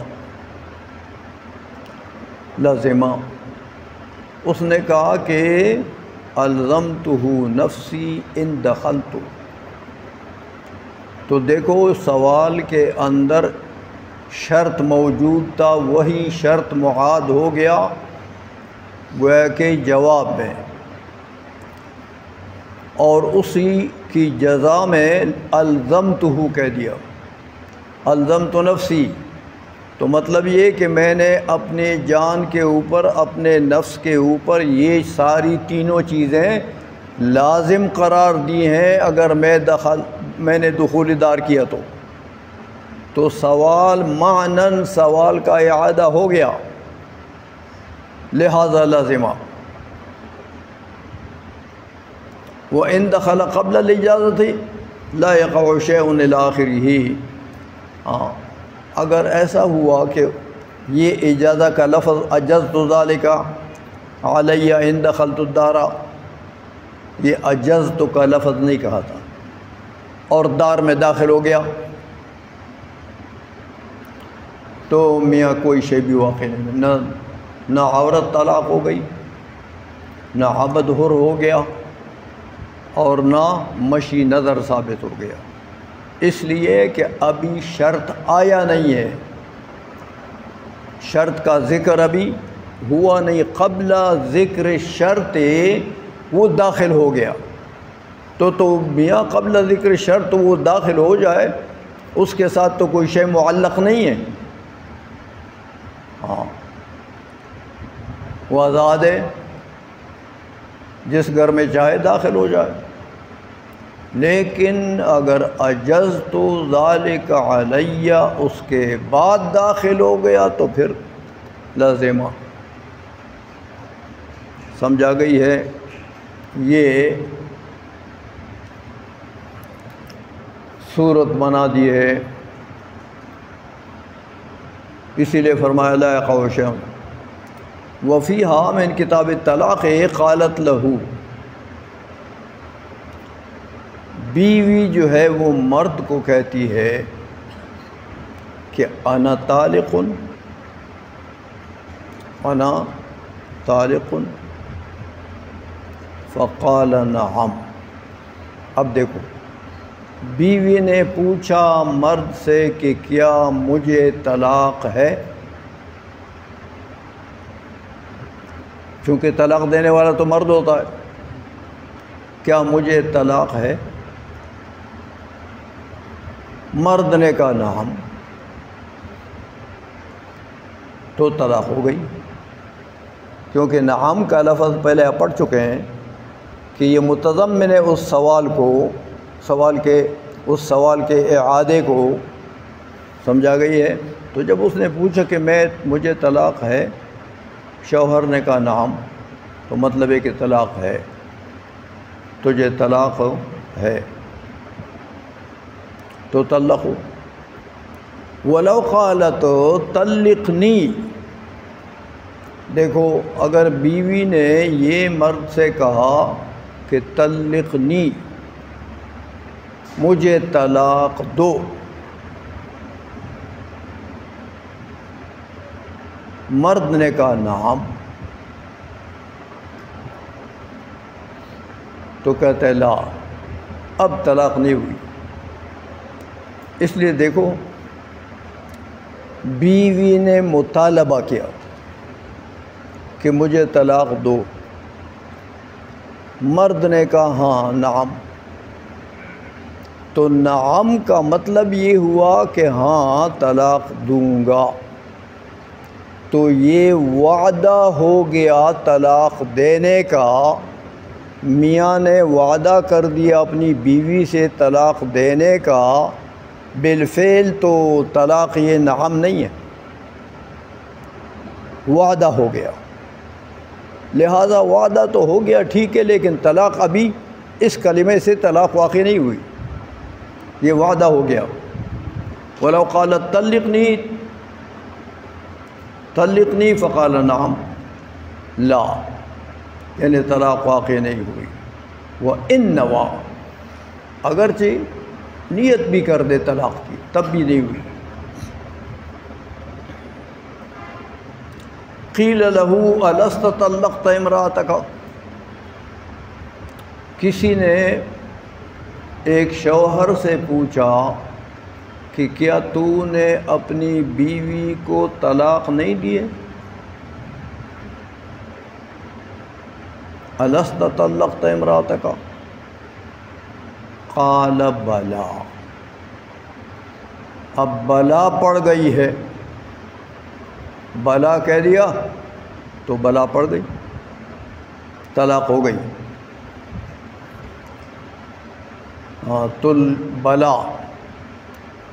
لازمہ، اس نے کہا کہ الزمتہ نفسی ان دخلت، تو دیکھو سوال کے اندر شرط موجود تھا، وہی شرط معاد ہو گیا گویا کہ جواب میں، اور اسی کی جزا میں الزمتہ کہہ دیا، الزمت نفسی، تو مطلب یہ کہ میں نے اپنے جان کے اوپر، اپنے نفس کے اوپر یہ ساری تینوں چیزیں لازم قرار دی ہیں، اگر میں نے دخول دار کیا تو سوال معنن سوال کا اعادہ ہو گیا، لہذا لازمہ۔ وَإِن دَخَلَ قَبْلَ الْإِجَازَةِ، لا یقع شیء الی آخرہ، ہاں اگر ایسا ہوا کہ یہ اجازہ کا لفظ اجزت ذالک علی ان دخلت الدار، یہ اجزت کا لفظ نہیں کہا تھا اور دار میں داخل ہو گیا تو میاں کوئی شے بھی واقع نہیں، نہ عورت طلاق ہو گئی، نہ عبد حر ہو گیا، اور نہ مشی نظر ثابت ہو گیا، اس لیے کہ ابھی شرط آیا نہیں ہے، شرط کا ذکر ابھی ہوا نہیں، قبل ذکر شرط وہ داخل ہو گیا تو میاں قبل ذکر شرط وہ داخل ہو جائے، اس کے ساتھ تو کوئی شے معلق نہیں ہے، ہاں وہ آزاد ہے، جس گھر میں چاہے داخل ہو جائے، لیکن اگر اجزت ذالک علی اس کے بعد داخل ہو گیا تو پھر لازمہ، سمجھا گئی ہے؟ یہ صورت بنا دی ہے، اسی لیے فرمایا لا یقع شیء وفیہا من کتاب الطلاق قالت لہو، بیوی جو ہے وہ مرد کو کہتی ہے کہ انا طالق، انا طالق، فقال نعم۔ اب دیکھو، بیوی نے پوچھا مرد سے کہ کیا مجھے طلاق ہے، چونکہ طلاق دینے والا تو مرد ہوتا ہے، کیا مجھے طلاق ہے؟ مرد نے کہا نعم، تو طلاق ہو گئی، کیونکہ نعم کا لفظ پہلے آپ پڑھ چکے ہیں کہ یہ متضمن ہے اس سوال کے اعادے کو، سمجھا گئی ہے؟ تو جب اس نے پوچھا کہ مجھے طلاق ہے، شوہر نے کہا نعم، تو مطلب ہے کہ طلاق ہے، تجھے طلاق ہے، تو طلقو۔ ولو قالت طلقنی، دیکھو اگر بیوی نے یہ مرد سے کہا کہ طلقنی، مجھے طلاق دو، مرد نے کہا نعم، تو کہتے لا، اب طلاق نہیں ہوئی۔ اس لیے دیکھو، بیوی نے مطالبہ کیا کہ مجھے طلاق دو، مرد نے کہا ہاں نعم، تو نعم کا مطلب یہ ہوا کہ ہاں طلاق دوں گا، تو یہ وعدہ ہو گیا طلاق دینے کا، میاں نے وعدہ کر دیا اپنی بیوی سے طلاق دینے کا، بالفعل تو طلاق یہ نعم نہیں ہے، وعدہ ہو گیا، لہذا وعدہ تو ہو گیا ٹھیک ہے، لیکن طلاق ابھی اس کلمے سے طلاق واقع نہیں ہوئی، یہ وعدہ ہو گیا۔ ولو قالت طلقنی فقال نعم، لا، یعنی طلاق واقع نہیں ہوئی۔ وَإِن نَوَى، اگرچہ نیت بھی کر دے طلاق کی تب بھی نہیں ہوئی۔ قیل لہو الست طلقت امرأتک، کسی نے ایک شوہر سے پوچھا کہ کیا تو نے اپنی بیوی کو طلاق نہیں دیے؟ الست طلقت امرأتک، قال بلا، اب بلا پڑ گئی ہے، بلا کہہ دیا تو بلا پڑ گئی، طلاق ہو گئی۔ بلا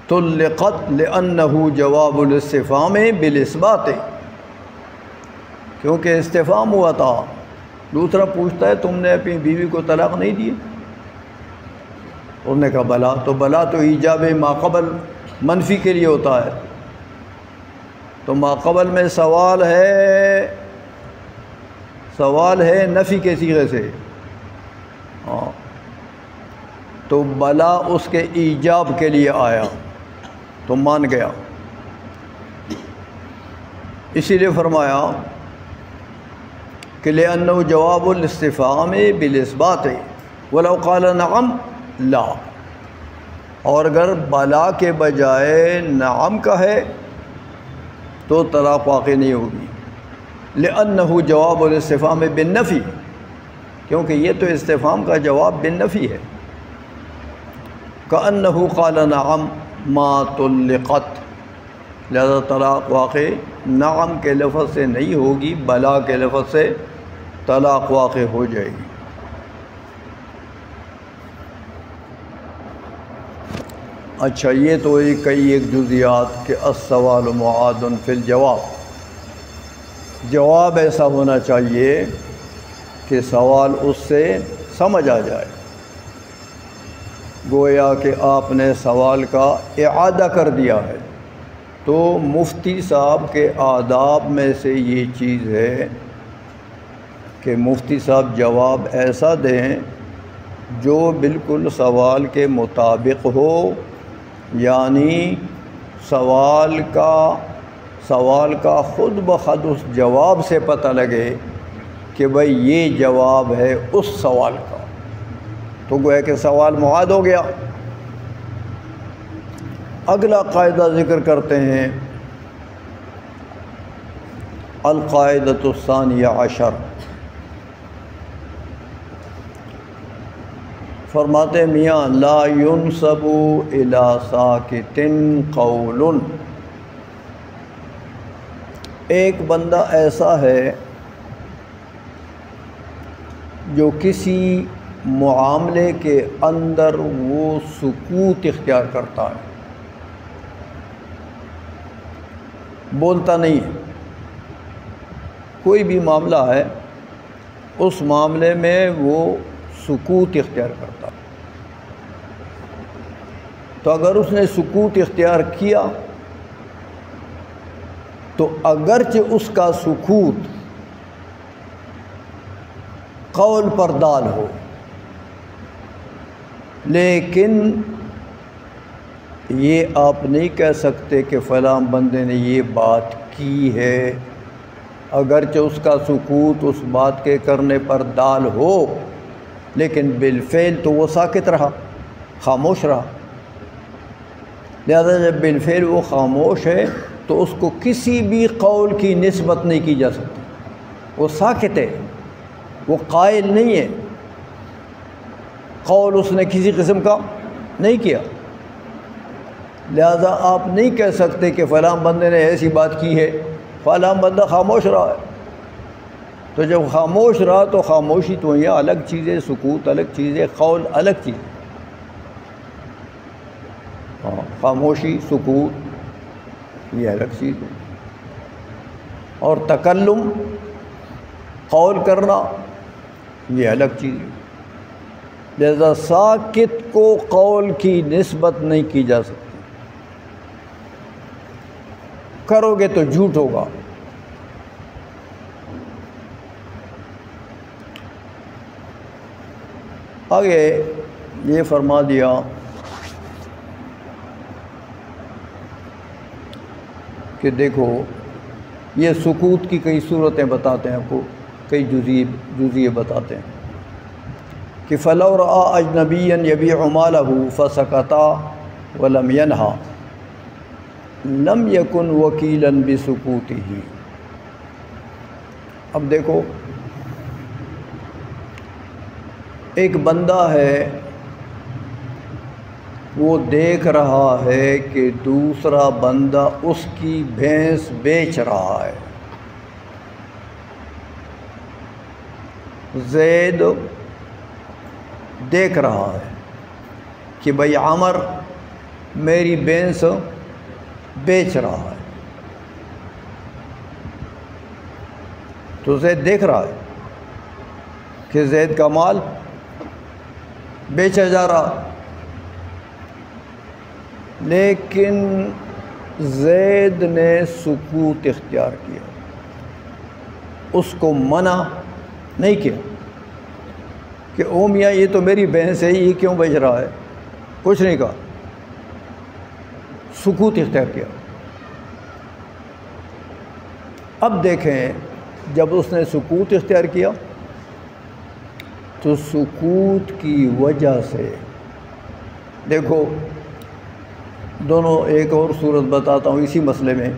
طلقت لأنه جواب الاستفهام بالاثبات، کیونکہ استفہام ہوا تھا، دوسرا پوچھتا ہے تم نے اپنی بیوی کو طلاق نہیں دی، انہوں نے کہا بلا، تو بلا تو ایجاب ماقبل منفی کے لیے ہوتا ہے، تو ماقبل میں سوال ہے نفی کے صیغے سے، ہاں، تو بلا اس کے ایجاب کے لیے آیا تو مان گیا۔ اسی لیے فرمایا کہ لأنه جواب الاستفهام بالاثبات ولو قال نعم لا، اور اگر بلا کے بجائے نعم کہے تو طلاق واقع نہیں ہوگی، لأنه جواب الاستفهام بالنفی، کیونکہ یہ تو استفہام کا جواب بالنفی ہے، كأنه قال نعم ما طلقت، لہذا طلاق واقع نعم کے لفظ سے نہیں ہوگی، بلا کے لفظ سے طلاق واقع ہو جائے گی۔ اچھا، یہ تو ایک جزیات کہ السوال معاد فی الجواب، جواب ایسا ہونا چاہیے کہ سوال اس سے سمجھ آ جائے، گویا کہ آپ نے سوال کا اعادہ کر دیا ہے۔ تو مفتی صاحب کے آداب میں سے یہ چیز ہے کہ مفتی صاحب جواب ایسا دیں جو بالکل سوال کے مطابق ہو، یعنی سوال کا خود بخود اس جواب سے پتہ لگے کہ بھئی یہ جواب ہے اس سوال کا، تو گویا کہ سوال معاد ہو گیا۔ اگلا قاعدہ ذکر کرتے ہیں، القاعدۃ الثانیہ عشر، فرماتے میاں لا ينسب الی ساکت قول، ایک بندہ ایسا ہے جو کسی معاملے کے اندر وہ سکوت اختیار کرتا ہے، بولتا نہیں ہے، کوئی بھی معاملہ ہے اس معاملے میں وہ سکوت اختیار کرتا ہے، تو اگر اس نے سکوت اختیار کیا تو اگرچہ اس کا سکوت قول پر دال ہو، لیکن یہ آپ نہیں کہہ سکتے کہ فلاں بندے نے یہ بات کی ہے، اگرچہ اس کا سکوت اس بات کے کرنے پر دال ہو، لیکن بالفعل تو وہ ساکت رہا، خاموش رہا، لہذا جب بالفعل وہ خاموش ہے تو اس کو کسی بھی قول کی نسبت نہیں کی جا سکتی، وہ ساکت ہے، وہ قائل نہیں ہے، قول اس نے کسی قسم کا نہیں کیا، لہذا آپ نہیں کہہ سکتے کہ فلاں بندے نے ایسی بات کی ہے، فلاں بندہ خاموش رہا ہے، تو جب خاموش رہا تو خاموشی تو یہ الگ چیز ہے، سکوت الگ چیز ہے، قول الگ چیز ہے، خاموشی سکوت یہ الگ چیز ہے، اور تکلم قول کرنا یہ الگ چیز ہے، لہذا ساکت کو قول کی نسبت نہیں کی جا سکتی، کرو گے تو جھوٹ ہوگا۔ آگے یہ فرما دیا کہ دیکھو یہ سکوت کی کئی صورتیں بتاتے ہیں، آپ کو کئی جزیے بتاتے ہیں کہ فَلَوْ رَأَىٰ أَجْنَبِيًّا يَبِيعُ مَالَهُ فَسَكَتَا وَلَمْ يَنْهَا لَمْ يَكُنْ وَكِيلًا بِسُكُوتِهِ۔ اب دیکھو ایک بندہ ہے، وہ دیکھ رہا ہے کہ دوسرا بندہ اس کی بھینس بیچ رہا ہے، زید دیکھ رہا ہے کہ بھئی عمر میری بھینس بیچ رہا ہے، تو زید دیکھ رہا ہے کہ زید کا مال بیچا جا رہا، لیکن زید نے سکوت اختیار کیا، اس کو منع نہیں کیا کہ او میاں یہ تو میری بھینس ہے، یہ کیوں بیچ رہا ہے، کچھ نہیں کہا، سکوت اختیار کیا۔ اب دیکھیں جب اس نے سکوت اختیار کیا تو سکوت کی وجہ سے دیکھو دونوں، ایک اور صورت بتاتا ہوں اسی مسئلے میں،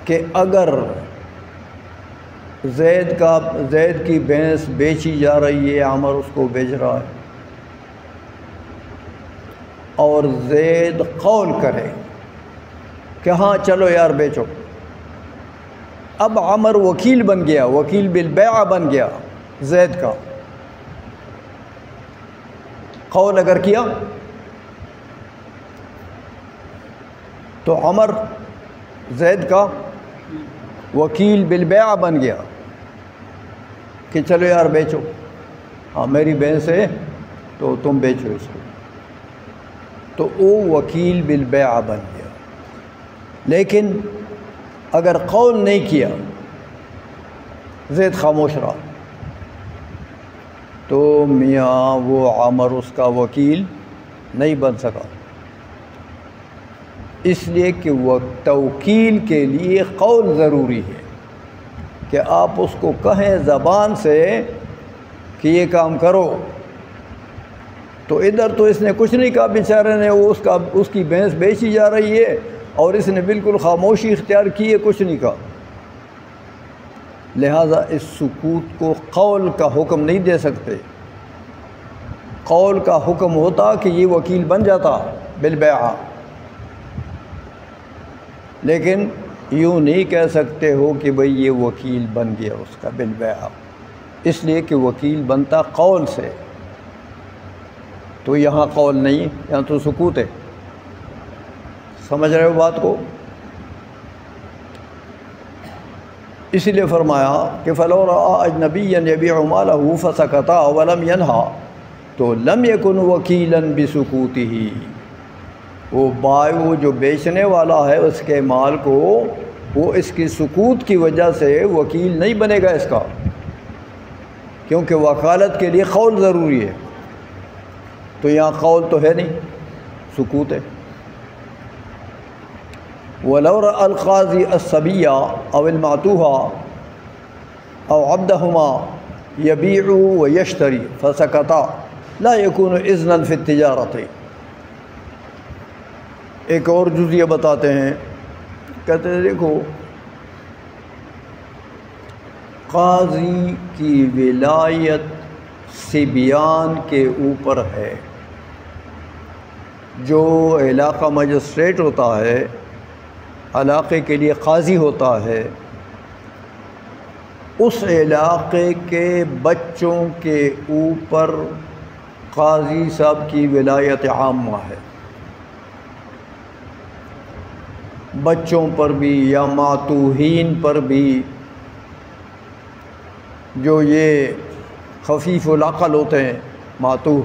کہ اگر زید کی بھینس بیچی جا رہی ہے، عمر اس کو بیچ رہا ہے، اور زید قول کرے کہ ہاں چلو یار بیچو، اب عمر وکیل بن گیا، وکیل بالبیع بن گیا زید کا، قول اگر کیا تو عمر زید کا وکیل بالبیع بن گیا کہ چلو یار بیچو، ہاں میری بھینس ہے تو تم بیچو اس کو، تو وہ وکیل بالبیع بن گیا۔ لیکن اگر قول نہیں کیا، زید خاموش رہا، تو میاں وہ عمر اس کا وکیل نہیں بن سکا، اس لیے کہ وہ توکیل کے لیے قول ضروری ہے، کہ آپ اس کو کہیں زبان سے کہ یہ کام کرو، تو ادھر تو اس نے کچھ نہیں کہا بیچارے نے، وہ اس کی بھینس بیچی جا رہی ہے اور اس نے بالکل خاموشی اختیار کی ہے، کچھ نہیں کہا، لہٰذا اس سکوت کو قول کا حکم نہیں دے سکتے۔ قول کا حکم ہوتا کہ یہ وکیل بن جاتا بالبیع، لیکن یوں نہیں کہہ سکتے ہو کہ بھئی یہ وکیل بن گیا اس کا بالبیع، اس لیے کہ وکیل بنتا قول سے، تو یہاں قول نہیں، یہاں تو سکوت ہے۔ سمجھ رہے ہو بات کو؟ اسی لیے فرمایا کہ فَلَوْ رَأَىٰ أَجْنَبِيًّا يَبِيعُ مَالَهُ فَسَكَتَا وَلَمْ يَنْهَا تو لم يكن وکیلاً بسکوتہ، وہ جو بیچنے والا ہے اس کے مال کو، وہ اس کی سکوت کی وجہ سے وکیل نہیں بنے گا اس کا، کیونکہ وکالت کے لیے قول ضروری ہے، تو یہاں قول تو ہے نہیں، سکوت ہے۔ وَلَوْ رَأَى الْقَاضِي الصَّبِيَّ أَوْ الْمَعْتُوهَ أَوْ عَبْدَهُمَا يَبِيعُ وَيَشْتَرِي فَسَكَتَا لا يكون اذنا فی التجارت۔ ایک اور جزیہ بتاتے ہیں، کہتے ہیں دیکھو قاضی کی ولایت صبیان کے اوپر ہے، جو علاقہ مجسٹریٹ ہوتا ہے، علاقے کے لیے قاضی ہوتا ہے، اس علاقے کے بچوں کے اوپر قاضی صاحب کی ولایت عامہ ہے، بچوں پر بھی یا معتوہین پر بھی، جو یہ خفیف العقل ہوتے ہیں معتوہ،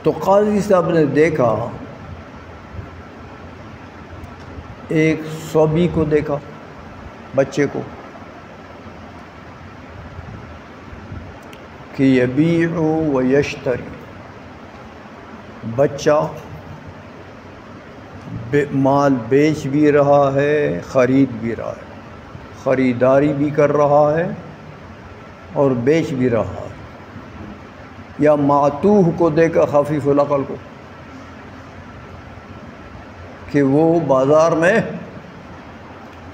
تو قاضی صاحب نے دیکھا ایک صبی کو، دیکھا بچے کو، کہ یبیع و یشتری، بچہ مال بیچ بھی رہا ہے، خرید بھی رہا ہے، خریداری بھی کر رہا ہے اور بیچ بھی رہا ہے۔ یا معتوہ کو دیکھا خفیف العقل کو کہ وہ بازار میں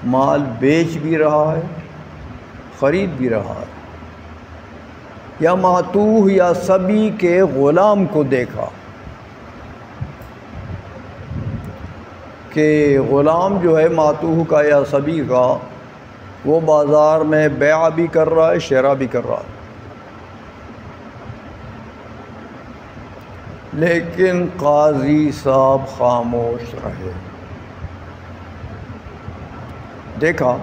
مال بیچ بھی رہا ہے، خرید بھی رہا ہے۔ یا معتوہ یا صبی کے غلام کو دیکھا کہ غلام جو ہے معتوہ کا یا صبی کا، وہ بازار میں بیع بھی کر رہا ہے، شراء بھی کر رہا ہے، لیکن قاضی صاحب خاموش رہے۔ دیکھا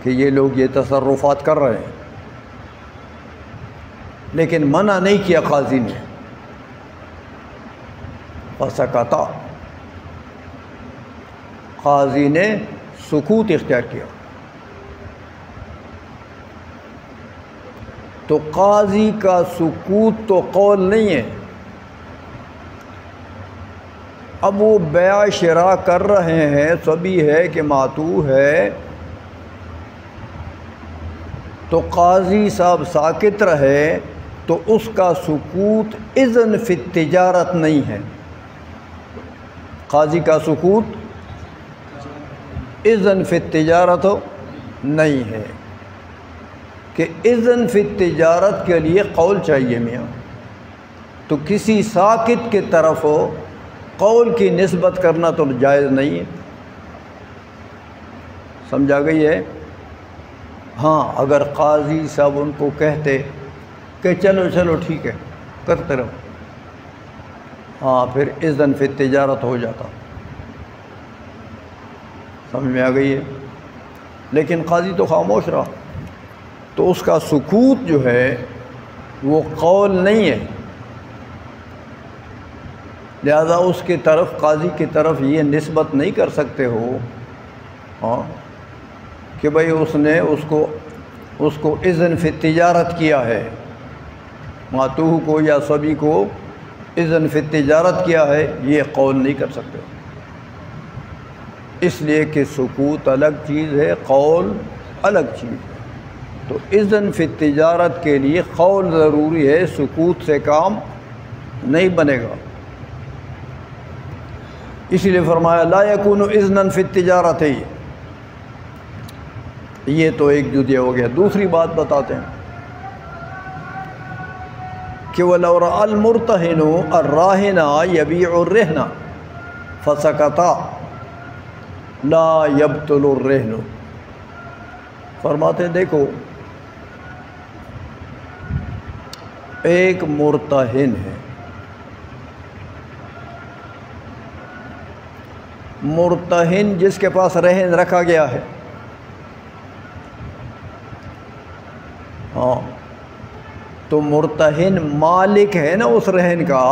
کہ یہ لوگ یہ تصرفات کر رہے ہیں، لیکن منع نہیں کیا قاضی نے. فسکتا، قاضی نے سکوت اختیار کیا. تو قاضی کا سکوت تو قول نہیں ہے. اب وہ بیع شراء کر رہے ہیں، صبی ہے کہ ماتو ہے، تو قاضی صاحب ساکت رہے تو اس کا سکوت اذن فی التجارت نہیں ہے. قاضی کا سکوت اذن فی التجارت نہیں ہے کہ اذن فی التجارت کے لیے قول چاہیے میاں. تو کسی ساکت کی طرف قول کی نسبت کرنا تو جائز نہیں ہے. سمجھا گئی ہے؟ ہاں اگر قاضی صاحب ان کو کہتے کہ چلو چلو ٹھیک ہے کرتے رہو، ہاں پھر اذن فی التجارت ہو جاتا. سمجھ میں آ گئی ہے؟ لیکن قاضی تو خاموش رہا، تو اس کا سکوت جو ہے وہ قول نہیں ہے. لہذا اس کی طرف، قاضی کی طرف یہ نسبت نہیں کر سکتے ہو ہاں کہ بھئی اس نے اس کو اذن فی التجارت کیا ہے، ماتوہ کو یا صبی کو اذن فی التجارت کیا ہے. یہ قول نہیں کر سکتے، اس لیے کہ سکوت الگ چیز ہے، قول الگ چیز ہے. تو اذن فی التجارت کے لیے قول ضروری ہے، سکوت سے کام نہیں بنے گا. اسی لیے فرمایا لا یکون اذنا فی التجارت. یہ تو ایک جزیہ ہو گیا. دوسری بات بتاتے ہیں کہ وَلَوْ رَأَى الْمُرْتَهِنُ الرَّاهِنَ يَبِيعُ الرِّهْنَ فَسَكَتَ لَا يَبْطُلُ الرِّهْنُ. فرماتے ہیں دیکھو ایک مرتہن ہے، مرتہن جس کے پاس رہن رکھا گیا ہے، ہاں تو مرتہن مالک ہے نا اس رہن کا.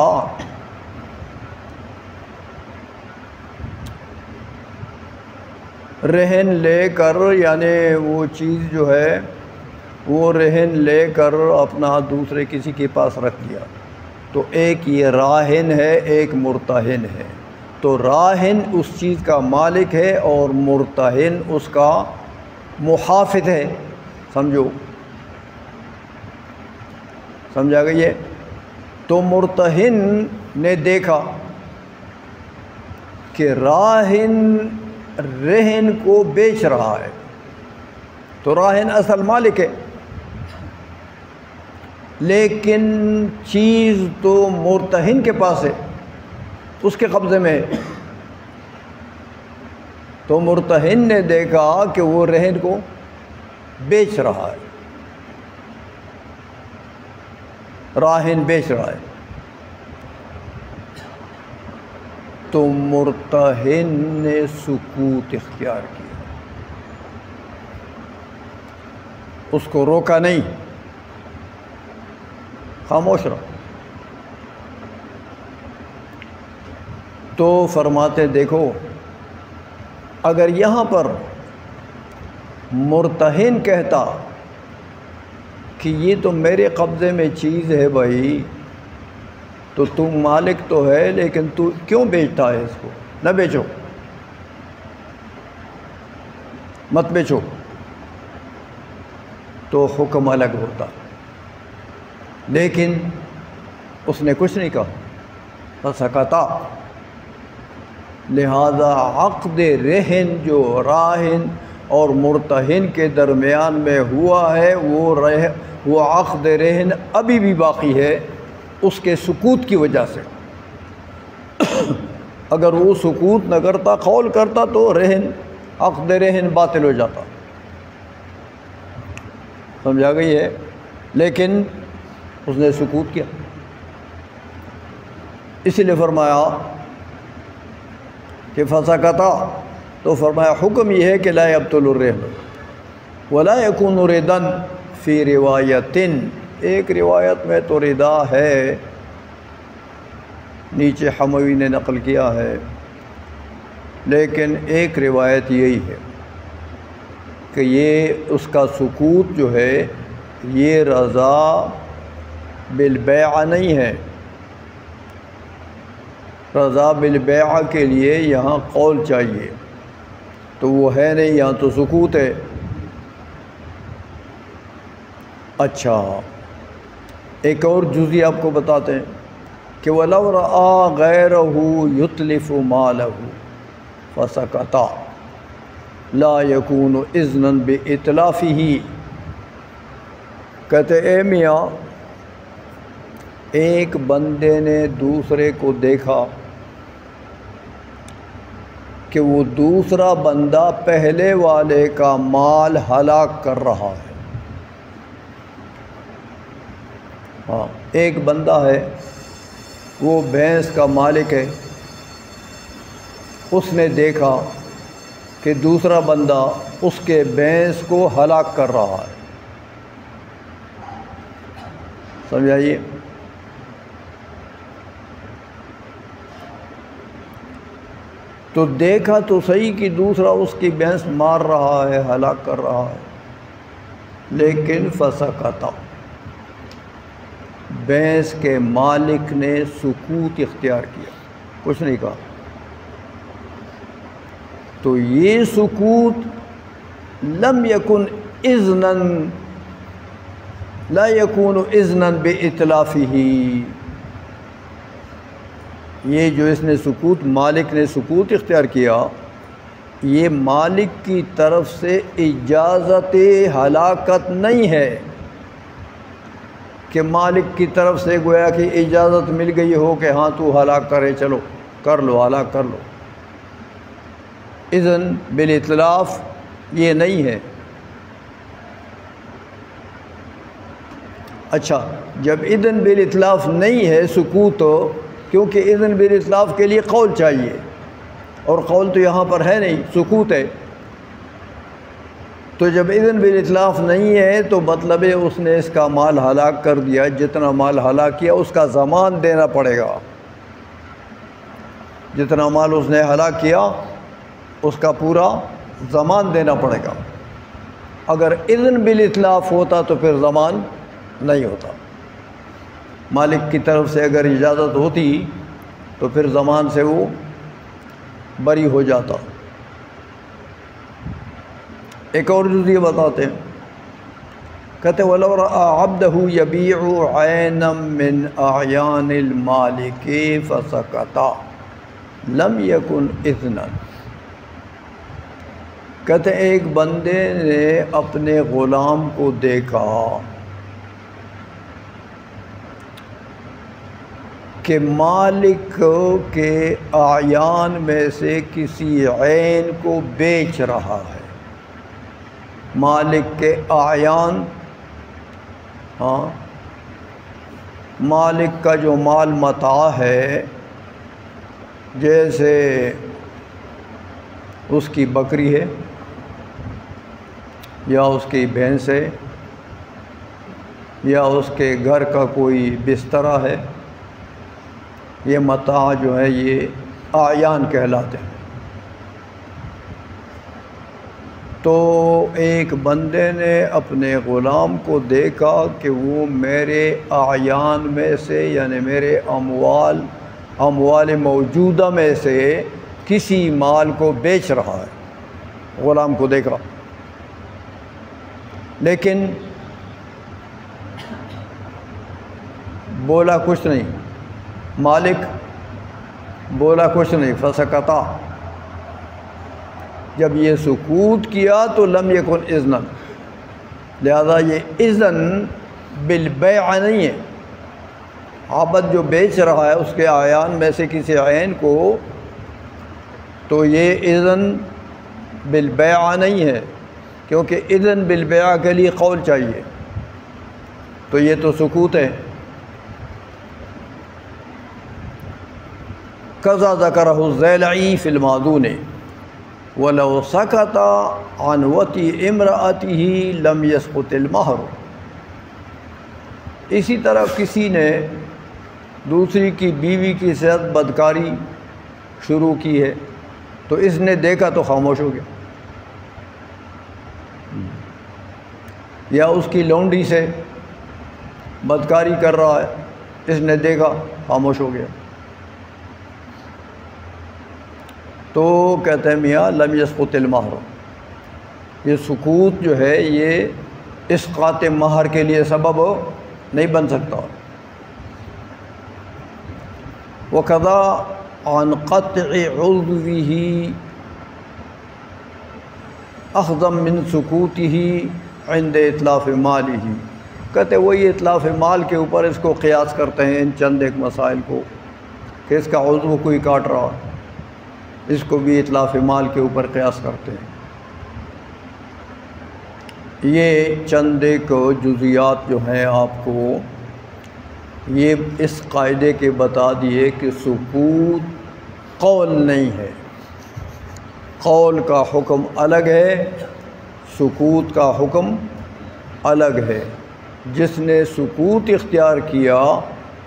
رہن لے کر یعنی وہ چیز جو ہے وہ رہن لے کر اپنا دوسرے کسی کے پاس رکھ دیا. تو ایک یہ راہن ہے، ایک مرتہن ہے. تو راہن اس چیز کا مالک ہے اور مرتہن اس کا محافظ ہے. سمجھو، سمجھا گئی ہے؟ تو مرتہن نے دیکھا کہ راہن رہن کو بیچ رہا ہے، تو راہن اصل مالک ہے، لیکن چیز تو مرتہن کے پاس ہے، اس کے قبضے میں ہے. تو مرتہن نے دیکھا کہ وہ رہن کو بیچ رہا ہے، راہن بیچ رہا ہے. تو مرتہن نے سکوت اختیار کیا، اس کو روکا نہیں، خاموش رہا. تو فرماتے دیکھو اگر یہاں پر مرتہن کہتا کہ یہ تو میرے قبضے میں چیز ہے بھائی، تو تم مالک تو ہے لیکن تو کیوں بیچتا ہے اس کو؟ نہ بیچو، مت بیچو، تو حکم الگ ہوتا. لیکن اس نے کچھ نہیں کہا، فسکتا. لہذا عقد رہن جو راہن اور مرتہن کے درمیان میں ہوا ہے وہ عقد رہن ابھی بھی باقی ہے اس کے سکوت کی وجہ سے. اگر وہ سکوت نہ کرتا، قول کرتا، تو رہن، عقد رہن باطل ہو جاتا. سمجھا گئی ہے؟ لیکن اس نے سکوت کیا. اسی لیے فرمایا کہ فسکتا. تو فرمایا حکم یہ ہے کہ لا یبطل الرہن ولا یکون ردا فی روایت ایک روایت میں تو ردا ہے، نیچے حموی نے نقل کیا ہے، لیکن ایک روایت یہی ہے کہ یہ اس کا سکوت جو ہے یہ رضا بالبیع نہیں ہے۔ رضا بالبیع کے لیے یہاں قول چاہیے، تو وہ ہے نہیں، یہاں تو سکوت ہے۔ اچھا، ایک اور جزی آپ کو بتاتے ہیں کہ وَلَوْ رَآ غَيْرَهُ يُتْلِفُ مَالَهُ فَسَكَتَ لَا يَكُونُ إِذْنًا بِإِتْلَافِهِ۔ کہتے اے میاں، ایک بندے نے دوسرے کو دیکھا کہ وہ دوسرا بندہ پہلے والے کا مال ہلاک کر رہا ہے۔ ہاں، ایک بندہ ہے، وہ بھینس کا مالک ہے، اس نے دیکھا کہ دوسرا بندہ اس کے بھینس کو ہلاک کر رہا ہے۔ سمجھائیے، تو دیکھا تو صحیح کہ دوسرا اس کی بھینس مار رہا ہے، ہلاک کر رہا ہے، لیکن فسکتا، بھینس کے مالک نے سکوت اختیار کیا، کچھ نہیں کہا۔ تو یہ سکوت لم یکن اذنن، لا یکون اذنن بإتلافہ، یہ جو اس نے سکوت، مالک نے سکوت اختیار کیا، یہ مالک کی طرف سے اجازت ہلاکت نہیں ہے کہ مالک کی طرف سے گویا کہ اجازت مل گئی ہو کہ ہاں تو ہلاک کرے، چلو کر لو، ہلاک کر لو۔ اذن بالاتلاف یہ نہیں ہے۔ اچھا، جب اذن بالاتلاف نہیں ہے سکوت، کیونکہ اذن بالاتلاف کے لیے قول چاہیے، اور قول تو یہاں پر ہے نہیں، سکوت ہے۔ تو جب اذن بالاتلاف نہیں ہے تو مطلب ہے اس نے اس کا مال ہلاک کر دیا، جتنا مال ہلاک کیا اس کا ضمان دینا پڑے گا، جتنا مال اس نے ہلاک کیا اس کا پورا ضمان دینا پڑے گا۔ اگر اذن بالاتلاف ہوتا تو پھر ضمان نہیں ہوتا، مالک کی طرف سے اگر اجازت ہوتی تو پھر ضمان سے وہ بری ہو جاتا۔ ایک اور جزیہ بتاتے ہیں، کہتے وَلَوْ رَأَى عَبْدَهُ يَبِيعُ عَيْنًا مِّنْ أَعْيَانِ الْمَالِكِ فَسَكَتَ لَمْ يَكُنْ إِذْنًا۔ کہتے ایک بندے نے اپنے غلام کو دیکھا کہ مالک کے اعیان میں سے کسی عین کو بیچ رہا ہے۔ مالک کے اعیان، ہاں، مالک کا جو مال متاع ہے، جیسے اس کی بکری ہے یا اس کی بھینس ہے یا اس کے گھر کا کوئی بسترا ہے، یہ متاع جو ہے یہ اعیان کہلاتے ہیں۔ تو ایک بندے نے اپنے غلام کو دیکھا کہ وہ میرے اعیان میں سے، یعنی میرے اموال موجودہ میں سے کسی مال کو بیچ رہا ہے، غلام کو دیکھا، لیکن بولا کچھ نہیں، مالک بولا کچھ نہیں، فسکتا، جب یہ سکوت کیا تو لم یکن اذنا، لہذا یہ اذن بالبیع نہیں ہے۔ عبد جو بیچ رہا ہے اس کے اعیان میں سے کسی عین کو، تو یہ اذن بالبیع نہیں ہے، کیونکہ اذن بالبیع کے لیے قول چاہیے، تو یہ تو سکوت ہے۔ کذا ذکرہ الزیلعی فی المعدون وَلَوْ سَكَتَ عَنْ وَطِئِ امْرَأَتِهِ لَمْ يَسْقُطِ الْمَهْرُ۔ اسی طرح کسی نے دوسری کی بیوی کی ساتھ بدکاری شروع کی ہے تو اس نے دیکھا تو خاموش ہو گیا، یا اس کی لونڈی سے بدکاری کر رہا ہے، اس نے دیکھا خاموش ہو گیا۔ تو کہتے ہیں میاں لم یسقط المہر، یہ سکوت جو ہے یہ اسقاط مہر کے لیے سبب نہیں بن سکتا۔ وَقَضَى عَنْ قَطْعِ عُضْوِهِ أَخْذًا مِنْ سُكُوتِهِ عِنْدَ إِتْلَافِ مَالِهِ، کہتے وہی اطلاف مال کے اوپر اس کو قیاس کرتے ہیں، ان چند ایک مسائل کو، کہ اس کا عضو کوئی کاٹ رہا، اس کو بھی اطلاف مال کے اوپر قیاس کرتے ہیں۔ یہ چند ایک جزیات جو ہیں آپ کو یہ اس قاعدے کے بتا دیے کہ سکوت قول نہیں ہے، قول کا حکم الگ ہے، سکوت کا حکم الگ ہے۔ جس نے سکوت اختیار کیا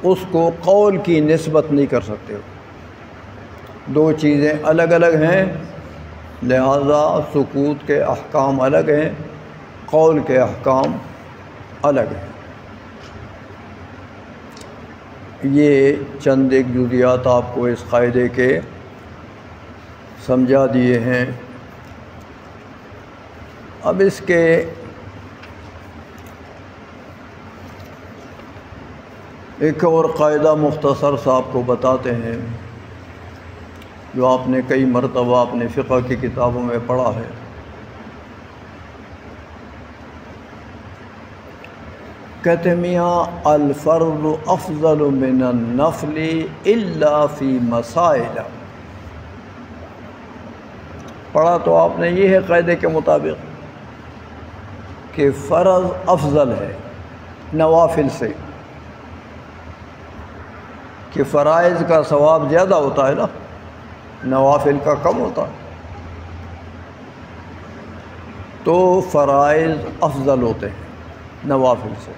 اس کو قول کی نسبت نہیں کر سکتے، دو چیزیں الگ الگ ہیں، لہذا سکوت کے احکام الگ ہیں، قول کے احکام الگ ہیں۔ یہ چند ایک جزیات آپ کو اس قاعدے کے سمجھا دیے ہیں۔ اب اس کے ایک اور قاعدہ مختصر سا آپ کو بتاتے ہیں، جو آپ نے کئی مرتبہ اپنے فقہ کی کتابوں میں پڑھا ہے۔ کہتے میاں الفرض افضل من النفل الا فی مسائل، پڑھا تو آپ نے یہ ہے قاعدے کے مطابق کہ فرض افضل ہے نوافل سے، کہ فرائض کا ثواب زیادہ ہوتا ہے نا، نوافل کا کم ہوتا ہے، تو فرائض افضل ہوتے ہیں نوافل سے۔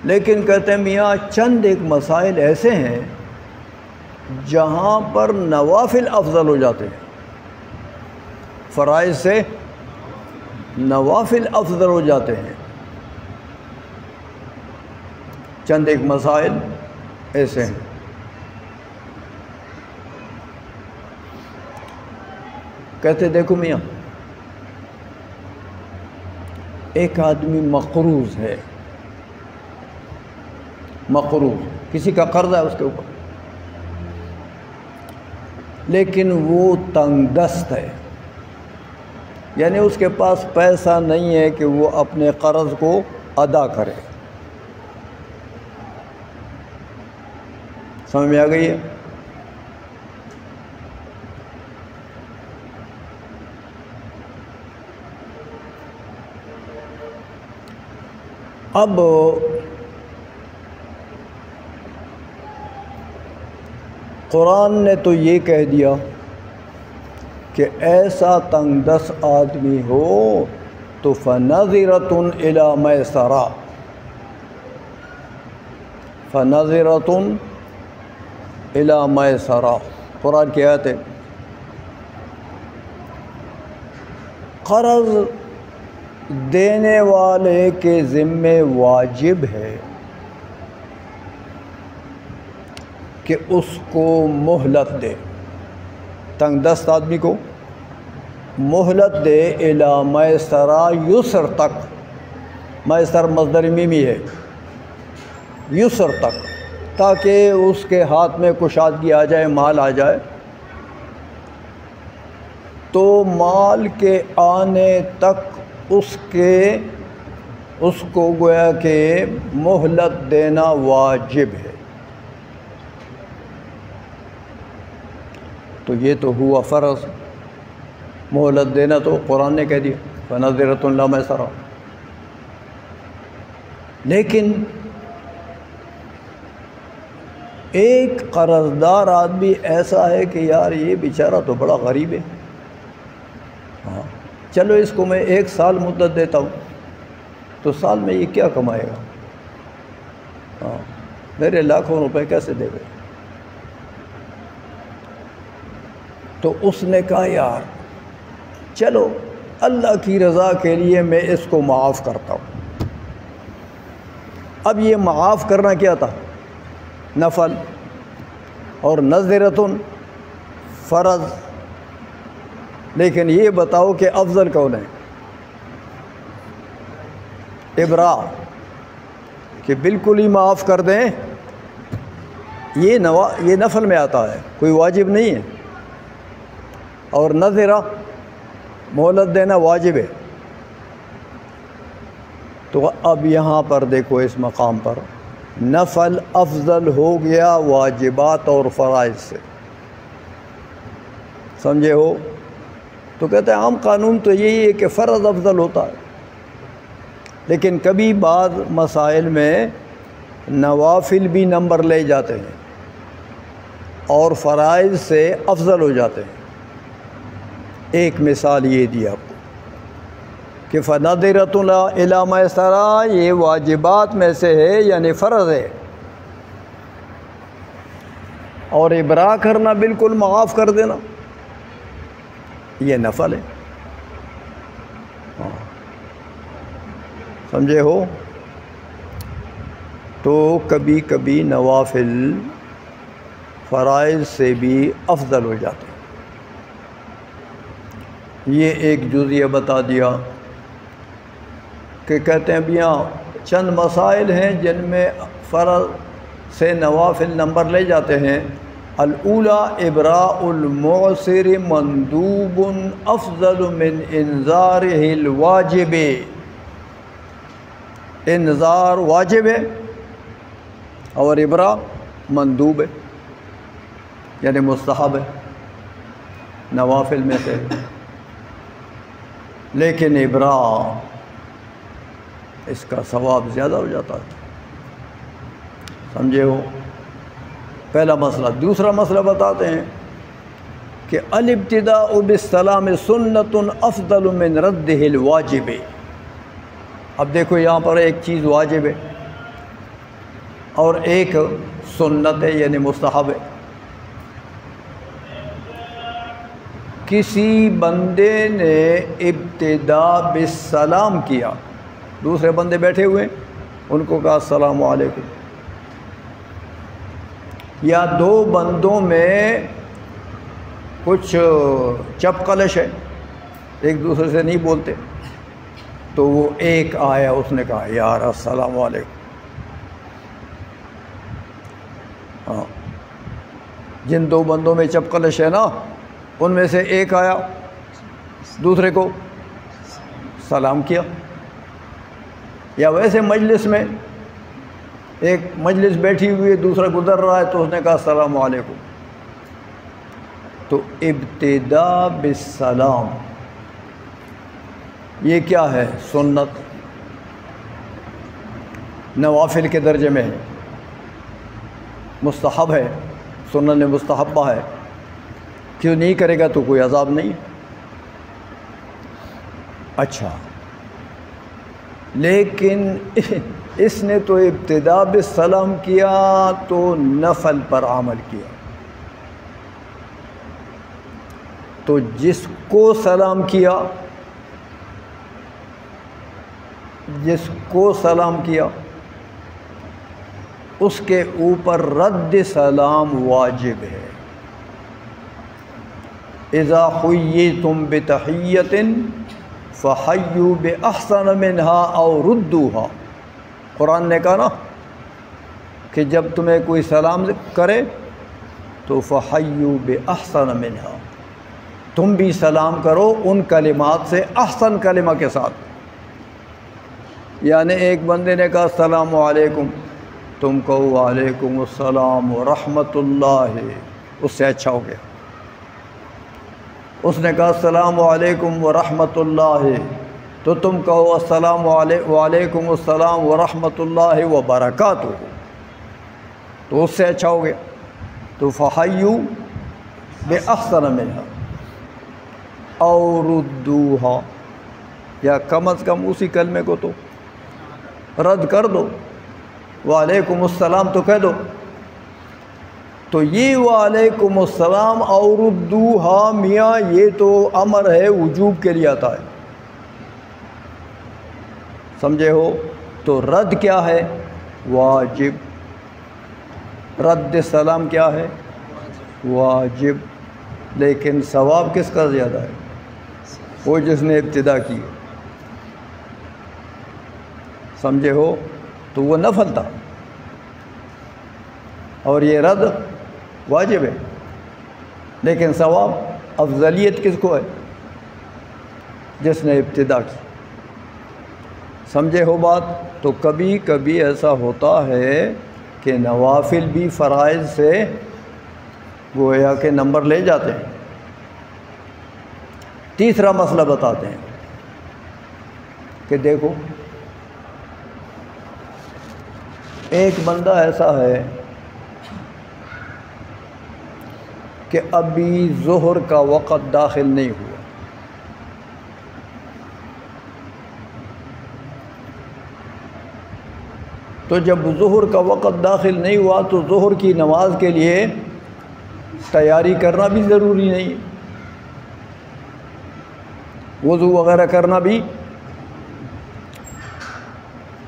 لیکن کہتے ہیں میاں چند ایک مسائل ایسے ہیں جہاں پر نوافل افضل ہو جاتے ہیں، فرائض سے نوافل افضل ہو جاتے ہیں۔ چند ایک مسائل ایسے ہیں۔ کہتے دیکھو میاں، ایک آدمی مقروض ہے، مقروض کسی کا قرض ہے اس کے اوپر، لیکن وہ تنگ دست ہے، یعنی اس کے پاس پیسہ نہیں ہے کہ وہ اپنے قرض کو ادا کرے۔ سمجھ میں آ گئی ہے؟ اب قرآن نے تو یہ کہہ دیا کہ ایسا تنگ دست آدمی ہو تو فَنَظِرَةٌ إِلَىٰ مَيْسَرَةٍ، فَنَظِرَةٌ إِلَىٰ مَيْسَرَةٍ، قرآن کی آیت ہے۔ قرض دینے والے کے ذمے واجب ہے کہ اس کو مہلت دے، تنگ دست آدمی کو مہلت دے، الی میسرہ، یسر تک، میسر مصدر میمی ہے، یسر تک، تاکہ اس کے ہاتھ میں کشادگی آ جائے، مال آ جائے۔ تو مال کے آنے تک اس کو گویا کہ مہلت دینا واجب ہے۔ تو یہ تو ہوا فرض، مہلت دینا تو قرآن نے کہہ دیا فَنَظِرَةٌ إِلَىٰ مَيْسَرَةٍ۔ لیکن ایک قرضدار آدمی ایسا ہے کہ یار یہ بیچارہ تو بڑا غریب ہے، چلو اس کو میں 1 سال مدت دیتا ہوں، تو سال میں یہ کیا کمائے گا؟ میرے لاکھوں روپے کیسے دے گئے؟ تو اس نے کہا یار چلو اللہ کی رضا کے لیے میں اس کو معاف کرتا ہوں۔ اب یہ معاف کرنا کیا تھا؟ نفل، اور نذرتن فرض۔ لیکن یہ بتاؤ کہ افضل کون ہے؟ ابراء، کہ بالکل ہی معاف کر دیں، یہ نفل میں آتا ہے، کوئی واجب نہیں ہے۔ اور نذرہ مہلت دینا واجب ہے۔ تو اب یہاں پر دیکھو اس مقام پر نفل افضل ہو گیا واجبات اور فرائض سے، سمجھے ہو؟ تو کہتے ہیں عام قانون تو یہی ہے کہ فرض افضل ہوتا ہے، لیکن کبھی بعض مسائل میں نوافل بھی نمبر لے جاتے ہیں اور فرائض سے افضل ہو جاتے ہیں۔ ایک مثال یہ دی آپ کو کہ فنادرۃ الی میسرہ، یہ واجبات میں سے ہے یعنی فرض ہے، اور ابراء کرنا بالکل معاف کر دینا یہ نفل ہے۔ سمجھے ہو؟ تو کبھی کبھی نوافل فرائض سے بھی افضل ہو جاتے ہیں۔ یہ ایک جزیہ بتا دیا کہ کہتے ہیں اب یہاں چند مسائل ہیں جن میں فرض سے نوافل نمبر لے جاتے ہیں۔ الاولی ابراء المعسر مندوب افضل من انذارہ الواجب، انذار واجب ہے اور ابراء مندوب ہے یعنی مستحب ہے نوافل میں سے، لیکن ابراء اس کا ثواب زیادہ ہو جاتا ہے۔ سمجھے ہو؟ پہلا مسئلہ۔ دوسرا مسئلہ بتاتے ہیں کہ الابتداء بالسلام سنت افضل من رده الواجب۔ اب دیکھو یہاں پر ایک چیز واجب ہے اور ایک سنت ہے یعنی مستحب ہے۔ کسی بندے نے ابتداء بالسلام کیا، دوسرے بندے بیٹھے ہوئے ان کو کہا السلام علیکم، یا دو بندوں میں کچھ چپ کلش ہے، ایک دوسرے سے نہیں بولتے، تو وہ ایک آیا اس نے کہا یار السلام علیکم۔ ہاں، جن دو بندوں میں چپ کلش ہے نا، ان میں سے ایک آیا دوسرے کو سلام کیا، یا ویسے مجلس میں ایک مجلس بیٹھی ہوئی ہے دوسرا گزر رہا ہے تو اس نے کہا السلام علیکم۔ تو ابتداء بالسلام یہ کیا ہے؟ سنت، نوافل کے درجے میں ہے، مستحب ہے، سنن مستحبہ ہے، کیوں نہیں کرے گا تو کوئی عذاب نہیں۔ اچھا، لیکن اس نے تو ابتداء بالسلام کیا تو نفل پر عمل کیا، تو جس کو سلام کیا، جس کو سلام کیا اس کے اوپر رد سلام واجب ہے۔ اذا حییتم بتحیۃ فحیوا باحسن منها او ردوها، قرآن نے کہا نا کہ جب تمہیں کوئی سلام کرے تو فحیوا باحسن منها، تم بھی سلام کرو ان کلمات سے احسن کلمہ کے ساتھ۔ یعنی ایک بندے نے کہا السلام علیکم، تم کہو وعلیکم السلام ورحمۃ اللہ، اس سے اچھا ہو گیا۔ اس نے کہا السلام علیکم ورحمۃ اللہ، تو تم کہو السلام وعلیکم السلام ورحمۃ اللہ وبرکاتہ، تو اس سے اچھا ہو گیا۔ تو فحیوا باحسن منها او ردوها، یا کم از کم اسی کلمے کو تو رد کر دو۔ وعلیکم السلام تو کہہ دو. تو یہ وعلیکم السلام اور ردوہا میاں یہ تو امر ہے وجوب کے لیے آتا ہے, سمجھے ہو. تو رد کیا ہے؟ واجب. رد سلام کیا ہے؟ واجب. لیکن ثواب کس کا زیادہ ہے؟ وہ جس نے ابتدا کی, سمجھے ہو. تو وہ نفل تھا اور یہ رد واجب ہے, لیکن ثواب افضلیت کس کو ہے؟ جس نے ابتدا کی, سمجھے ہو بات. تو کبھی کبھی ایسا ہوتا ہے کہ نوافل بھی فرائض سے گویا کہ نمبر لے جاتے ہیں. تیسرا مسئلہ بتاتے ہیں کہ دیکھو ایک بندہ ایسا ہے کہ ابھی ظہر کا وقت داخل نہیں ہوا, تو جب ظہر کا وقت داخل نہیں ہوا تو ظہر کی نماز کے لیے تیاری کرنا بھی ضروری نہیں, وضو وغیرہ کرنا بھی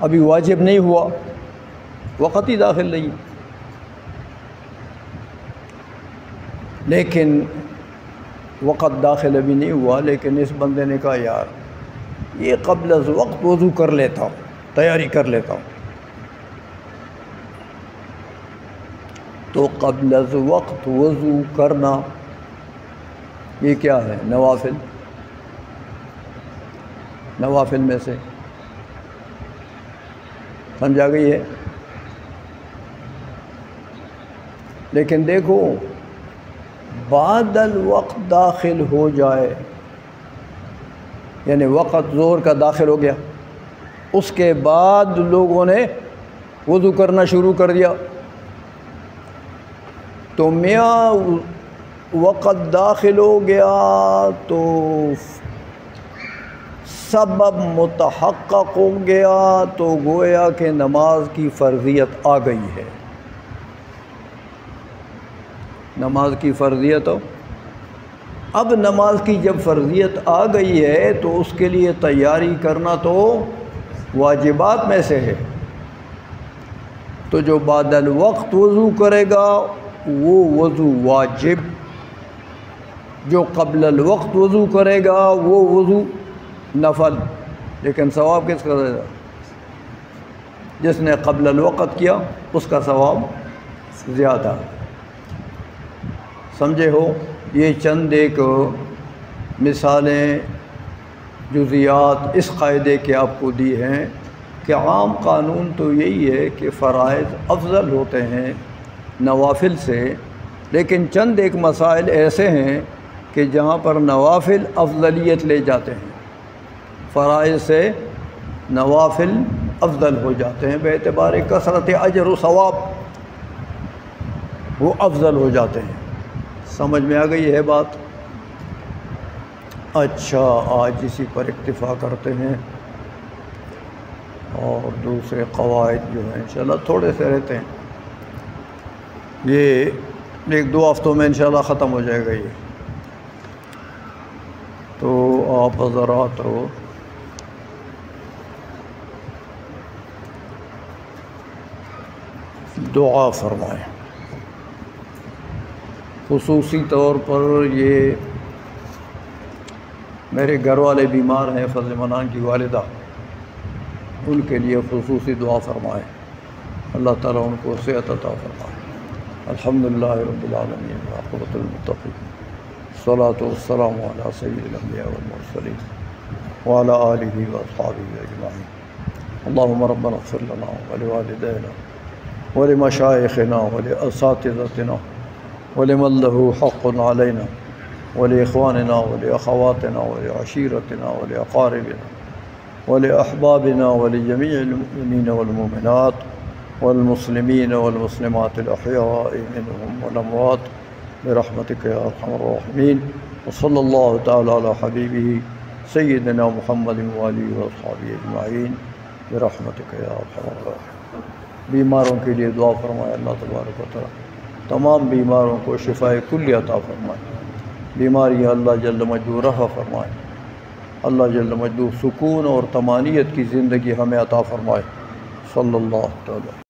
ابھی واجب نہیں ہوا, وقت ہی داخل نہیں. لیکن وقت داخل ابھی نہیں ہوا, لیکن اس بندے نے کہا یار یہ قبل از وقت وضو کر لیتا ہوں, تیاری کر لیتا ہوں. تو قبل از وقت وضو کرنا یہ کیا ہے؟ نوافل. نوافل میں سے سمجھا گئی ہے. لیکن دیکھو بعد الوقت داخل ہو جائے, یعنی وقت ظہر کا داخل ہو گیا, اس کے بعد لوگوں نے وضو کرنا شروع کر دیا, تو میاں وقت داخل ہو گیا تو سبب متحقق ہو گیا, تو گویا کہ نماز کی فرضیت آ گئی ہے. نماز کی فرضیت ہو. اب نماز کی جب فرضیت آ گئی ہے تو اس کے لیے تیاری کرنا تو واجبات میں سے ہے. تو جو بعد الوقت وضو کرے گا وہ وضو واجب, جو قبل الوقت وضو کرے گا وہ وضو نفل. لیکن ثواب کس کا زیادہ؟ جس نے قبل الوقت کیا اس کا ثواب زیادہ. سمجھے ہو. یہ چند ایک مثالیں جزیات اس قاعدے کے آپ کو دی ہیں کہ عام قانون تو یہی ہے کہ فرائض افضل ہوتے ہیں نوافل سے, لیکن چند ایک مسائل ایسے ہیں کہ جہاں پر نوافل افضلیت لے جاتے ہیں, فرائض سے نوافل افضل ہو جاتے ہیں بے اعتبار کثرت اجر و ثواب, وہ افضل ہو جاتے ہیں. سمجھ میں آ گئی ہے بات؟ اچھا آج اسی پر اکتفا کرتے ہیں, اور دوسرے قواعد جو ہیں انشاءاللہ تھوڑے سے رہتے ہیں, یہ 1-2 ہفتوں میں انشاءاللہ ختم ہو جائے گا یہ. تو آپ حضرات ہو دعا فرمائیں. خصوصی طور پر یہ میرے گھر والے بیمار ہیں, فضل منان کی والدہ, ان کے لیے خصوصی دعا فرمائیں. اللہ تعالیٰ ان کو صحت عطا فرمائے. الحمدللہ رب العالمین والعاقبۃ للمتقین, الصلاۃ والسلام علی سید الانبیاء والمرسلین وعلی آلہ واصحابہ اجمعین. اللہم ربنا اغفر لنا ولوالدینا ولمشائخنا ولاساتذتنا ولمن له حق علينا ولإخواننا ولأخواتنا ولعشيرتنا ولأقاربنا ولأحبابنا ولجميع المؤمنين والمؤمنات والمسلمين والمسلمات الأحياء منهم والأموات برحمتك يا أرحم الراحمين. وصلى الله تعالى على حبيبه سيدنا محمد وآله وأصحابه أجمعين برحمتك يا أرحم الراحمين. بیماروں کے لیے دعا فرمائے اللہ تبارک و تعالی، تمام بیماروں کو شفاء کلی عطا فرمائے، بیماری اللہ جل مجدور رفع فرمائے، اللہ جل مجدور سکون اور طمانینت کی زندگی ہمیں عطا فرمائے، صلی اللہ تعالی۔